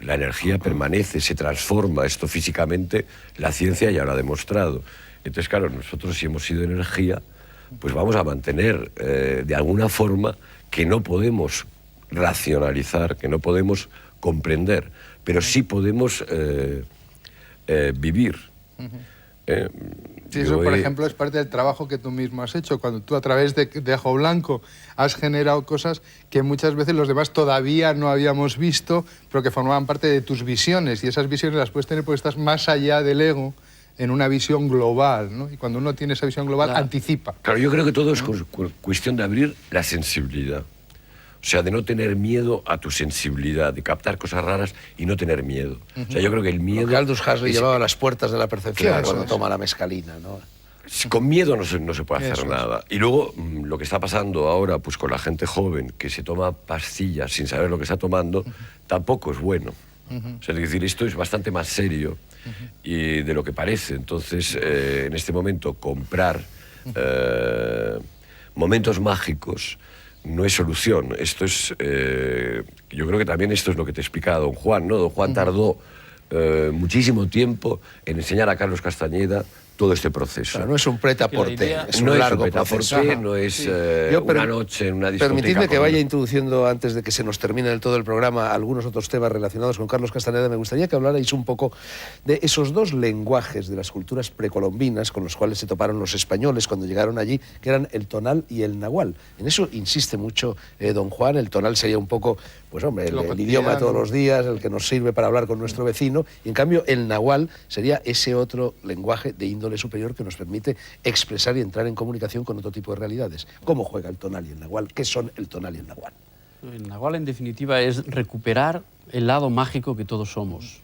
la energía permanece, se transforma. Esto físicamente la ciencia ya lo ha demostrado. Entonces, claro, nosotros si hemos sido energía, pues vamos a mantener de alguna forma que no podemos racionalizar, que no podemos comprender, pero sí podemos vivir. Sí, eso, por ejemplo, es parte del trabajo que tú mismo has hecho, cuando tú a través de Ajo Blanco has generado cosas que muchas veces los demás todavía no habíamos visto, pero que formaban parte de tus visiones, y esas visiones las puedes tener porque estás más allá del ego, en una visión global, ¿no? Y cuando uno tiene esa visión global, anticipa. Claro, yo creo que todo es cuestión de abrir la sensibilidad. O sea, de no tener miedo a tu sensibilidad, de captar cosas raras y no tener miedo. O sea, yo creo que el miedo... Lo que Aldous Huxley llevaba a las puertas de la percepción, claro, cuando toma la mescalina, ¿no? Con miedo no se puede hacer nada. Y luego, lo que está pasando ahora, pues con la gente joven que se toma pastillas sin saber lo que está tomando, tampoco es bueno. O sea, es decir, esto es bastante más serio y de lo que parece. Entonces, en este momento, comprar momentos mágicos no es solución. Esto es... yo creo que también esto es lo que te explicaba don Juan, ¿no? Don Juan tardó muchísimo tiempo en enseñar a Carlos Castañeda todo este proceso. Claro, no es un prêt-à-porter, es un largo proceso. No es una noche en una discoteca. Permitidme que vaya introduciendo, antes de que se nos termine del todo el programa, algunos otros temas relacionados con Carlos Castaneda. Me gustaría que hablarais un poco de esos dos lenguajes de las culturas precolombinas con los cuales se toparon los españoles cuando llegaron allí, que eran el tonal y el nahual. En eso insiste mucho don Juan. El tonal sería un poco, pues hombre, el idioma de todos los días, el que nos sirve para hablar con nuestro vecino, y en cambio el nahual sería ese otro lenguaje de índole superior que nos permite expresar y entrar en comunicación con otro tipo de realidades. ¿Cómo juega el tonal y el nahual? ¿Qué son el tonal y el nahual? El nahual, en definitiva, es recuperar el lado mágico que todos somos.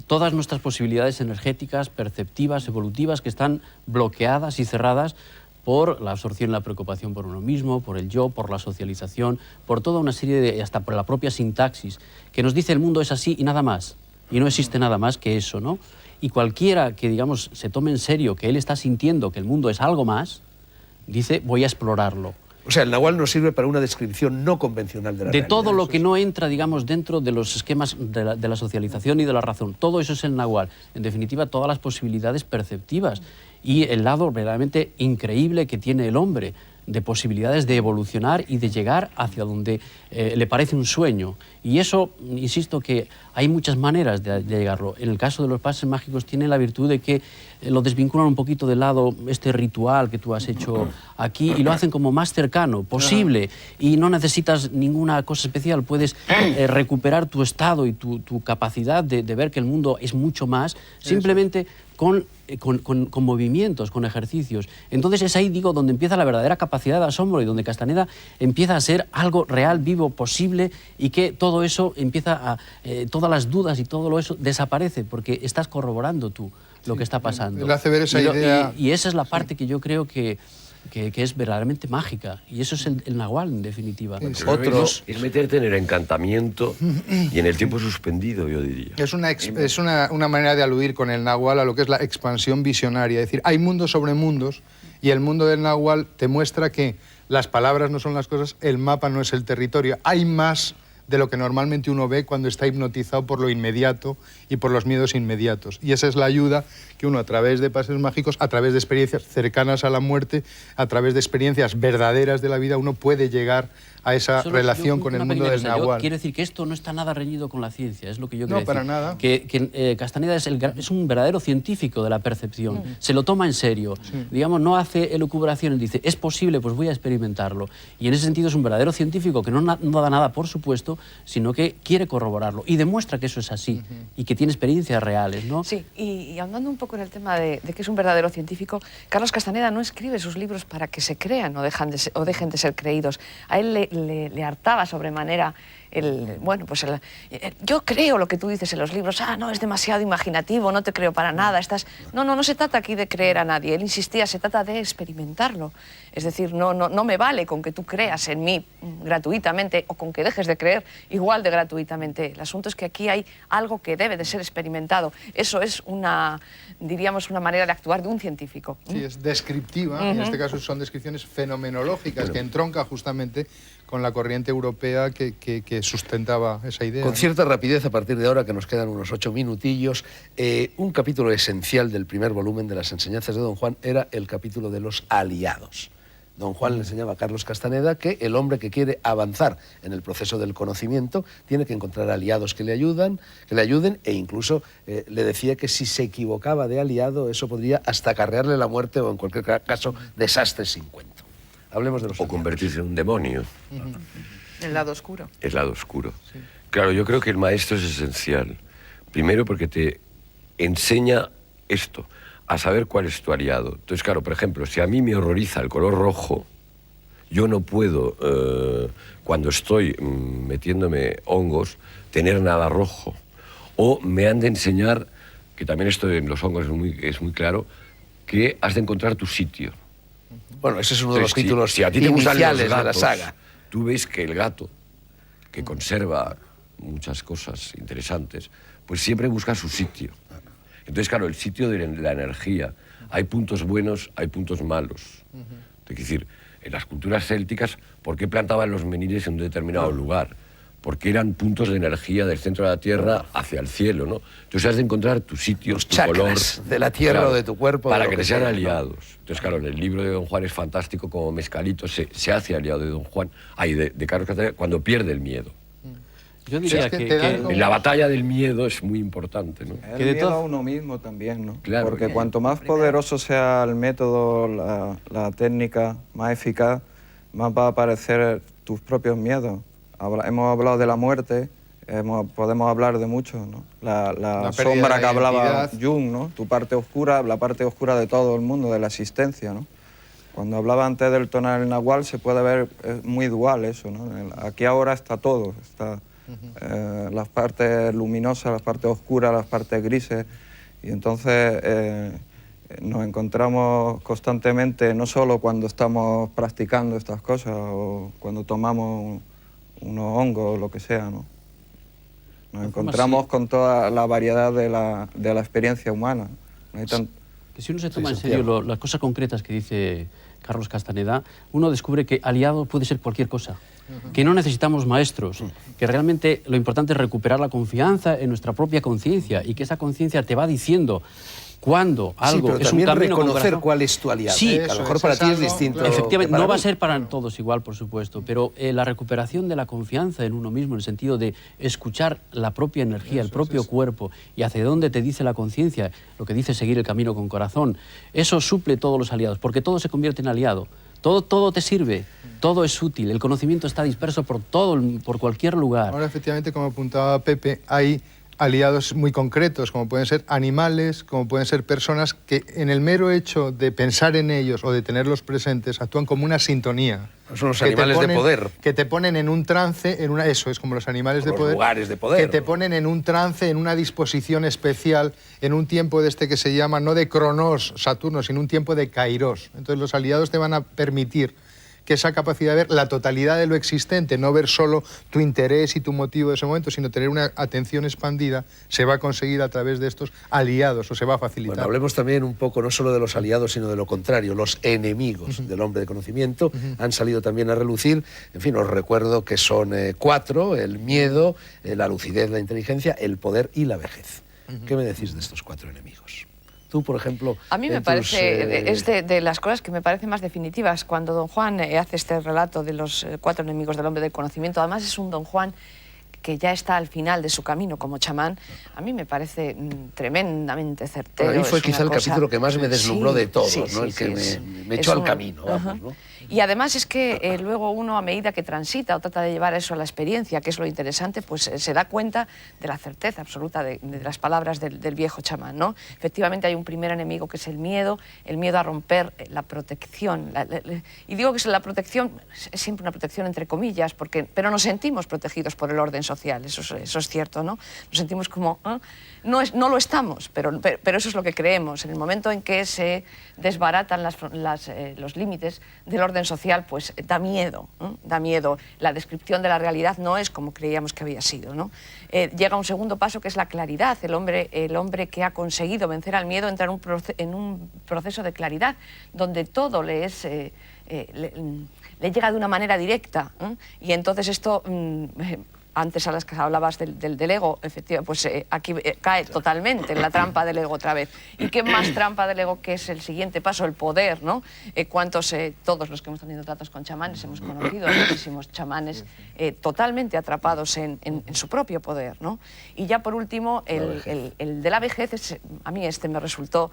Todas nuestras posibilidades energéticas, perceptivas, evolutivas, que están bloqueadas y cerradas por la absorción y la preocupación por uno mismo, por el yo, por la socialización, por toda una serie de, hasta por la propia sintaxis, que nos dice el mundo es así y nada más. Y no existe nada más que eso, ¿no? Y cualquiera que, digamos, se tome en serio que él está sintiendo que el mundo es algo más, dice, voy a explorarlo. O sea, el nahual nos sirve para una descripción no convencional de la realidad. De todo lo que no entra, digamos, dentro de los esquemas de la socialización y de la razón. Todo eso es el nahual. En definitiva, todas las posibilidades perceptivas y el lado verdaderamente increíble que tiene el hombre, de posibilidades de evolucionar y de llegar hacia donde le parece un sueño. Y eso, insisto, que hay muchas maneras de llegarlo. En el caso de los pases mágicos tiene la virtud de que lo desvinculan un poquito del lado este ritual que tú has hecho aquí y lo hacen como más cercano posible, y no necesitas ninguna cosa especial. Puedes recuperar tu estado y tu capacidad de ver que el mundo es mucho más, simplemente con movimientos, con ejercicios. Entonces es ahí, digo, donde empieza la verdadera capacidad de asombro y donde Castaneda empieza a ser algo real, vivo, posible, y que todo eso empieza a... todas las dudas y todo eso desaparece porque estás corroborando tú lo que está pasando. Él hace ver esa idea... Y esa es la parte que yo creo que es verdaderamente mágica, y eso es el nahual, en definitiva. Otros es meterte en el encantamiento y en el tiempo suspendido, yo diría. Es una manera de aludir con el nahual a lo que es la expansión visionaria. Es decir, hay mundos sobre mundos, y el mundo del nahual te muestra que las palabras no son las cosas, el mapa no es el territorio. Hay más de lo que normalmente uno ve cuando está hipnotizado por lo inmediato y por los miedos inmediatos. Y esa es la ayuda que uno, a través de paseos mágicos, a través de experiencias cercanas a la muerte, a través de experiencias verdaderas de la vida, uno puede llegar a esa relación con el mundo del Nahual. Quiero decir que esto no está nada reñido con la ciencia, es lo que yo quiero decir. No, para nada. Que Castaneda es un verdadero científico de la percepción, se lo toma en serio, digamos, no hace elucubraciones, dice, es posible, pues voy a experimentarlo. Y en ese sentido es un verdadero científico que no da nada por supuesto, sino que quiere corroborarlo y demuestra que eso es así y que tiene experiencias reales, ¿no? Sí, y ahondando un poco en el tema de que es un verdadero científico, Carlos Castaneda no escribe sus libros para que se crean o dejen de ser creídos. A él le hartaba sobremanera yo creo lo que tú dices en los libros, no, es demasiado imaginativo, no te creo para nada, no se trata aquí de creer a nadie, él insistía, se trata de experimentarlo, es decir, no me vale con que tú creas en mí gratuitamente o con que dejes de creer igual de gratuitamente, el asunto es que aquí hay algo que debe de ser experimentado, eso es diríamos una manera de actuar de un científico. Sí, es descriptiva, en este caso son descripciones fenomenológicas que entronca justamente con la corriente europea que sustentaba esa idea. Con cierta rapidez, a partir de ahora, que nos quedan unos 8 minutillos, un capítulo esencial del primer volumen de las enseñanzas de Don Juan era el capítulo de los aliados. Don Juan le enseñaba a Carlos Castaneda que el hombre que quiere avanzar en el proceso del conocimiento tiene que encontrar aliados que le ayuden e incluso le decía que si se equivocaba de aliado eso podría hasta acarrearle la muerte o en cualquier caso desastres sin cuento. Hablemos de los aliados. Convertirse en un demonio. El lado oscuro. El lado oscuro. Sí. Claro, yo creo que el maestro es esencial. Primero porque te enseña esto, a saber cuál es tu aliado. Entonces, claro, por ejemplo, si a mí me horroriza el color rojo, yo no puedo, cuando estoy metiéndome hongos, tener nada rojo. O me han de enseñar, que también esto en los hongos es muy claro, que has de encontrar tu sitio. Bueno, ese es uno de los títulos si a ti te gustan los iniciales gatos, de la saga. Tú ves que el gato, que conserva muchas cosas interesantes, pues siempre busca su sitio. Entonces, claro, el sitio de la energía, hay puntos buenos, hay puntos malos. Es decir, en las culturas célticas, ¿por qué plantaban los menires en un determinado lugar? Porque eran puntos de energía del centro de la Tierra hacia el cielo, ¿no? Entonces has de encontrar tu sitio, los tu color de la tierra, claro, o de tu cuerpo. para que te sean aliados. Entonces, claro, en el libro de Don Juan es fantástico como Mescalito se hace aliado de Don Juan, de Carlos Castaneda, cuando pierde el miedo. Yo diría en la batalla del miedo es muy importante, ¿no? El miedo a uno mismo también, ¿no? Claro, porque cuanto más poderoso sea el método, la técnica, más eficaz, más va a aparecer tus propios miedos. Hemos hablado de la muerte, podemos hablar de mucho, ¿no? La sombra que hablaba Jung, ¿no? Tu parte oscura, la parte oscura de todo el mundo, de la existencia, ¿no? Cuando hablaba antes del tonal del Nahual se puede ver, es muy dual eso, ¿no? Aquí ahora está todo, está las partes luminosas, las partes oscuras, las partes grises, y entonces nos encontramos constantemente, no solo cuando estamos practicando estas cosas o cuando tomamos unos hongos o lo que sea, ¿no? Nos encontramos con toda la variedad de la experiencia humana. Que si uno se toma en serio las cosas concretas que dice Carlos Castaneda, uno descubre que aliado puede ser cualquier cosa, que no necesitamos maestros, que realmente lo importante es recuperar la confianza en nuestra propia conciencia y que esa conciencia te va diciendo cuando algo pero es un camino reconocer cuál es tu aliado. Sí, a lo mejor para ti es distinto. Efectivamente, no va a ser para todos igual, por supuesto, pero la recuperación de la confianza en uno mismo, en el sentido de escuchar la propia energía, el propio cuerpo y hacia dónde te dice la conciencia, lo que dice seguir el camino con corazón, eso suple todos los aliados, porque todo se convierte en aliado. Todo te sirve, todo es útil, el conocimiento está disperso por cualquier lugar. Ahora, efectivamente, como apuntaba Pepe, hay aliados muy concretos, como pueden ser animales, como pueden ser personas que en el mero hecho de pensar en ellos o de tenerlos presentes actúan como una sintonía. Son los animales de poder. Que te ponen en un trance, eso es como los animales de poder. Los lugares de poder. Que te ponen en un trance, en una disposición especial, en un tiempo de que se llama no de Cronos, Saturno, sino un tiempo de Kairos. Entonces los aliados te van a permitir que esa capacidad de ver la totalidad de lo existente, no ver solo tu interés y tu motivo de ese momento, sino tener una atención expandida, se va a conseguir a través de estos aliados, o se va a facilitar. Bueno, hablemos también un poco, no solo de los aliados, sino de lo contrario, los enemigos del hombre de conocimiento han salido también a relucir. En fin, os recuerdo que son 4, el miedo, la lucidez, la inteligencia, el poder y la vejez. ¿Qué me decís de estos 4 enemigos? Tú, por ejemplo... A mí me parece, es de las cosas que me parecen más definitivas, cuando don Juan hace este relato de los 4 enemigos del hombre del conocimiento. Además es un don Juan que ya está al final de su camino como chamán. A mí me parece tremendamente certero. Para mí fue quizá el capítulo que más me deslumbró de todos, ¿no? El que me echó al camino, vamos, ¿no? Y además es que luego uno, a medida que transita o trata de llevar eso a la experiencia, que es lo interesante, pues se da cuenta de la certeza absoluta de las palabras del viejo chamán, ¿no? Efectivamente hay un primer enemigo que es el miedo a romper la protección. Y digo que la protección es siempre una protección entre comillas, pero nos sentimos protegidos por el orden social, eso es cierto, ¿no? Nos sentimos como... No lo estamos, pero eso es lo que creemos. En el momento en que se desbaratan los límites del orden social, pues da miedo, ¿no? Da miedo. La descripción de la realidad no es como creíamos que había sido, ¿no? Llega un segundo paso que es la claridad. El hombre que ha conseguido vencer al miedo entra en un proceso de claridad, donde todo le llega de una manera directa, y entonces esto... Antes a las que hablabas del ego, efectivamente, pues aquí cae totalmente en la trampa del ego otra vez. ¿Y qué más trampa del ego que es el siguiente paso, el poder, ¿no? Todos los que hemos tenido tratos con chamanes hemos conocido a muchísimos chamanes totalmente atrapados en su propio poder, ¿no? Y ya por último, el de la vejez, a mí me resultó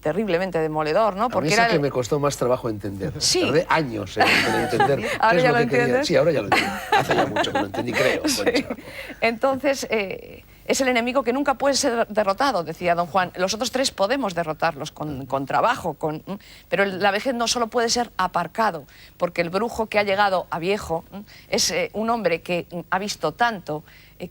terriblemente demoledor, ¿no? Porque a mí que me costó más trabajo entender. Sí. Tardé años en entender. ¿Ahora ya lo entiendes? Sí, ahora ya lo entiendo. Hace ya mucho que lo entendí, creo. Sí. Entonces, es el enemigo que nunca puede ser derrotado, decía don Juan. Los otros 3 podemos derrotarlos con trabajo, pero la vejez no solo puede ser aparcado, porque el brujo que ha llegado a viejo es un hombre que ha visto tanto,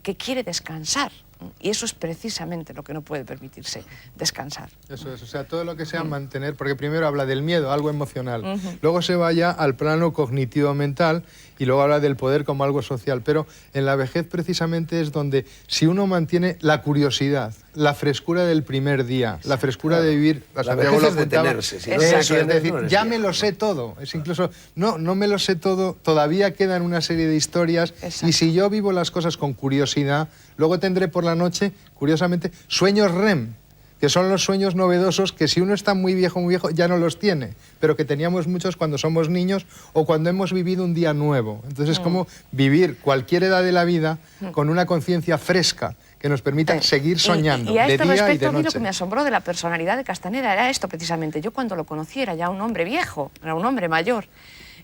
que quiere descansar. Y eso es precisamente lo que no puede permitirse, descansar. Eso es, o sea, todo lo que sea mantener, porque primero habla del miedo, algo emocional, luego se va ya al plano cognitivo-mental y luego habla del poder como algo social, pero en la vejez precisamente es donde si uno mantiene la curiosidad, la frescura del primer día, la frescura de vivir... La vejez es detenerse. Si no es decir, ya me lo sé todo, es incluso, no me lo sé todo, todavía quedan una serie de historias. Exacto. Y si yo vivo las cosas con curiosidad, luego tendré por la noche, curiosamente, sueños REM, que son los sueños novedosos que si uno está muy viejo, ya no los tiene, pero que teníamos muchos cuando somos niños o cuando hemos vivido un día nuevo. Entonces es como vivir cualquier edad de la vida con una conciencia fresca que nos permita seguir soñando y a de este día respecto, y de a mí lo noche. que me asombró de la personalidad de Castaneda era esto precisamente. Yo cuando lo conocí era ya un hombre viejo, era un hombre mayor,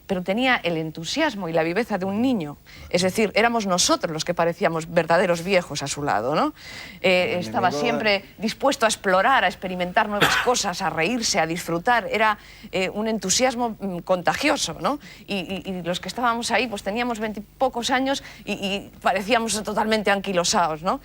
pero tenía el entusiasmo y la viveza de un niño. Es decir, éramos nosotros los que parecíamos verdaderos viejos a su lado, ¿no? Estaba siempre dispuesto a explorar, a experimentar nuevas cosas, a reírse, a disfrutar. Era un entusiasmo contagioso, ¿no? Y los que estábamos ahí, pues teníamos 20 y pocos años y parecíamos totalmente anquilosados, ¿no?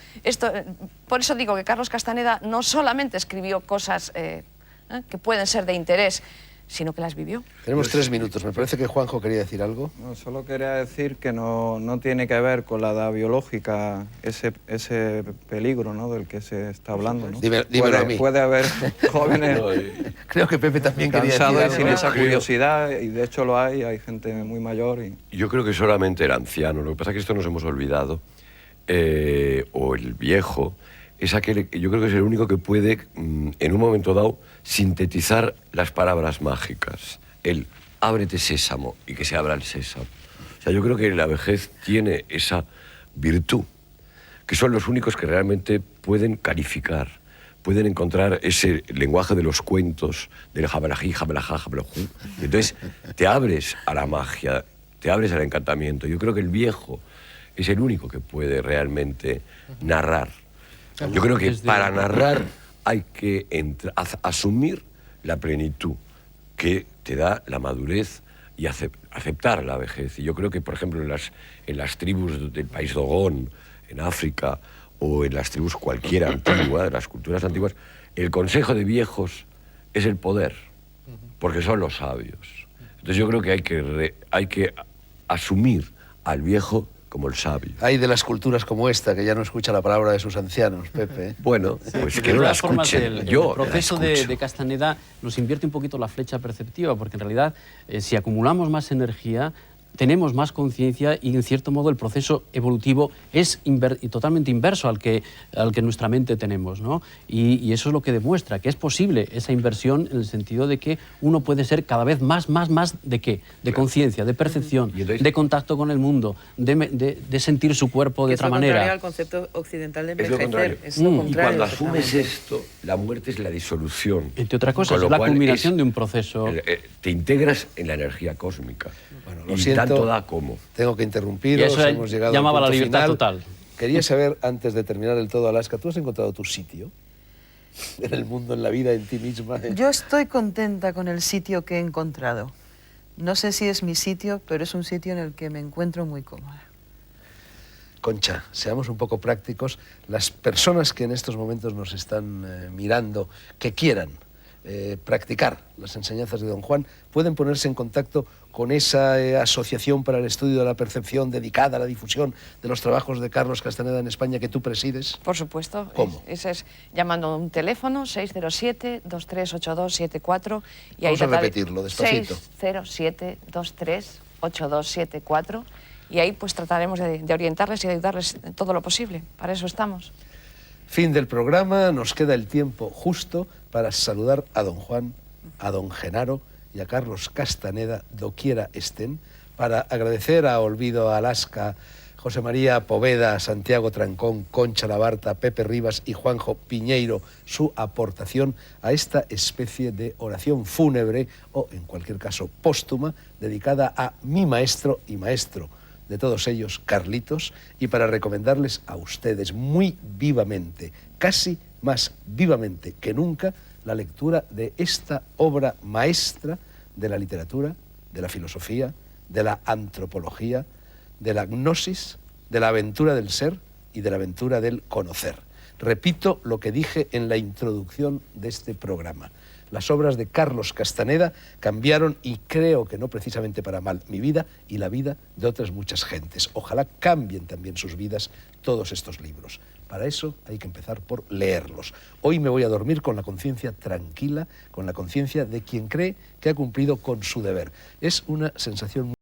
Por eso digo que Carlos Castaneda no solamente escribió cosas que pueden ser de interés, sino que las vivió. Tenemos 3 minutos. Me parece que Juanjo quería decir algo. No, solo quería decir que no tiene que ver con la edad biológica ese peligro, ¿no?, del que se está hablando, ¿no? Dímelo a mí. Puede haber jóvenes Creo que Pepe también quería decir algo. sin esa curiosidad, y de hecho lo hay gente muy mayor. Yo creo que solamente el anciano, lo que pasa es que esto nos hemos olvidado, o el viejo, es aquel, yo creo que es el único que puede, en un momento dado, sintetizar las palabras mágicas. El ábrete sésamo y que se abra el sésamo. O sea, yo creo que la vejez tiene esa virtud, que son los únicos que realmente pueden calificar, pueden encontrar ese lenguaje de los cuentos, del jabalají, jabalajá, jabalajú. Entonces, te abres a la magia, te abres al encantamiento. Yo creo que el viejo es el único que puede realmente narrar. Yo creo que para narrar hay que asumir la plenitud que te da la madurez y aceptar la vejez. Y yo creo que, por ejemplo, en las tribus del país Dogón, en África, o en las tribus cualquiera antigua, de las culturas antiguas, el consejo de viejos es el poder, porque son los sabios. Entonces yo creo que hay que asumir al viejo como el sabio. Hay de las culturas como esta, que ya no escucha la palabra de sus ancianos, Pepe. ¿Eh? Bueno, pues que no la escuchen. El Yo proceso la escucho. de Castaneda nos invierte un poquito la flecha perceptiva, porque en realidad, si acumulamos más energía, tenemos más conciencia y, en cierto modo, el proceso evolutivo es totalmente inverso al que nuestra mente tenemos, ¿no? Y eso es lo que demuestra que es posible esa inversión, en el sentido de que uno puede ser cada vez más ¿de qué? De conciencia, de percepción, de contacto con el mundo, de sentir su cuerpo de otra manera. Es lo contrario al concepto occidental de Es lo envejecer. contrario. Es lo Y contrario, cuando asumes exactamente. esto, la muerte es la disolución. Entre otras cosas, Con lo es la cual culminación de un proceso. Te integras en la energía cósmica. Bueno, lo y siento, tanto da como. tengo que interrumpiros, Y eso hemos llegado llamaba al la punto libertad final. total. Quería saber, antes de terminar el todo Alaska, ¿tú has encontrado tu sitio en el mundo, en la vida, en ti misma? Yo estoy contenta con el sitio que he encontrado. No sé si es mi sitio, pero es un sitio en el que me encuentro muy cómoda. Concha, seamos un poco prácticos. Las personas que en estos momentos nos están mirando, que quieran practicar las enseñanzas de don Juan, pueden ponerse en contacto con esa asociación para el estudio de la percepción dedicada a la difusión de los trabajos de Carlos Castaneda en España que tú presides. Por supuesto. ¿Cómo? Ese es llamando a un teléfono 607-238274 y ahí Vamos a repetirlo despacito. 607-238274 y ahí pues trataremos de orientarles y de ayudarles en todo lo posible. Para eso estamos. Fin del programa, nos queda el tiempo justo para saludar a don Juan, a don Genaro y a Carlos Castaneda, doquiera estén, para agradecer a Olvido Alaska, José María Poveda, Santiago Trancón, Concha Labarta, Pepe Rivas y Juanjo Piñeiro su aportación a esta especie de oración fúnebre o, en cualquier caso, póstuma, dedicada a mi maestro y maestro de todos ellos, Carlitos, y para recomendarles a ustedes muy vivamente, casi más vivamente que nunca, la lectura de esta obra maestra de la literatura, de la filosofía, de la antropología, de la gnosis, de la aventura del ser y de la aventura del conocer. Repito lo que dije en la introducción de este programa. Las obras de Carlos Castaneda cambiaron, y creo que no precisamente para mal, mi vida y la vida de otras muchas gentes. Ojalá cambien también sus vidas todos estos libros. Para eso hay que empezar por leerlos. Hoy me voy a dormir con la conciencia tranquila, con la conciencia de quien cree que ha cumplido con su deber. Es una sensación muy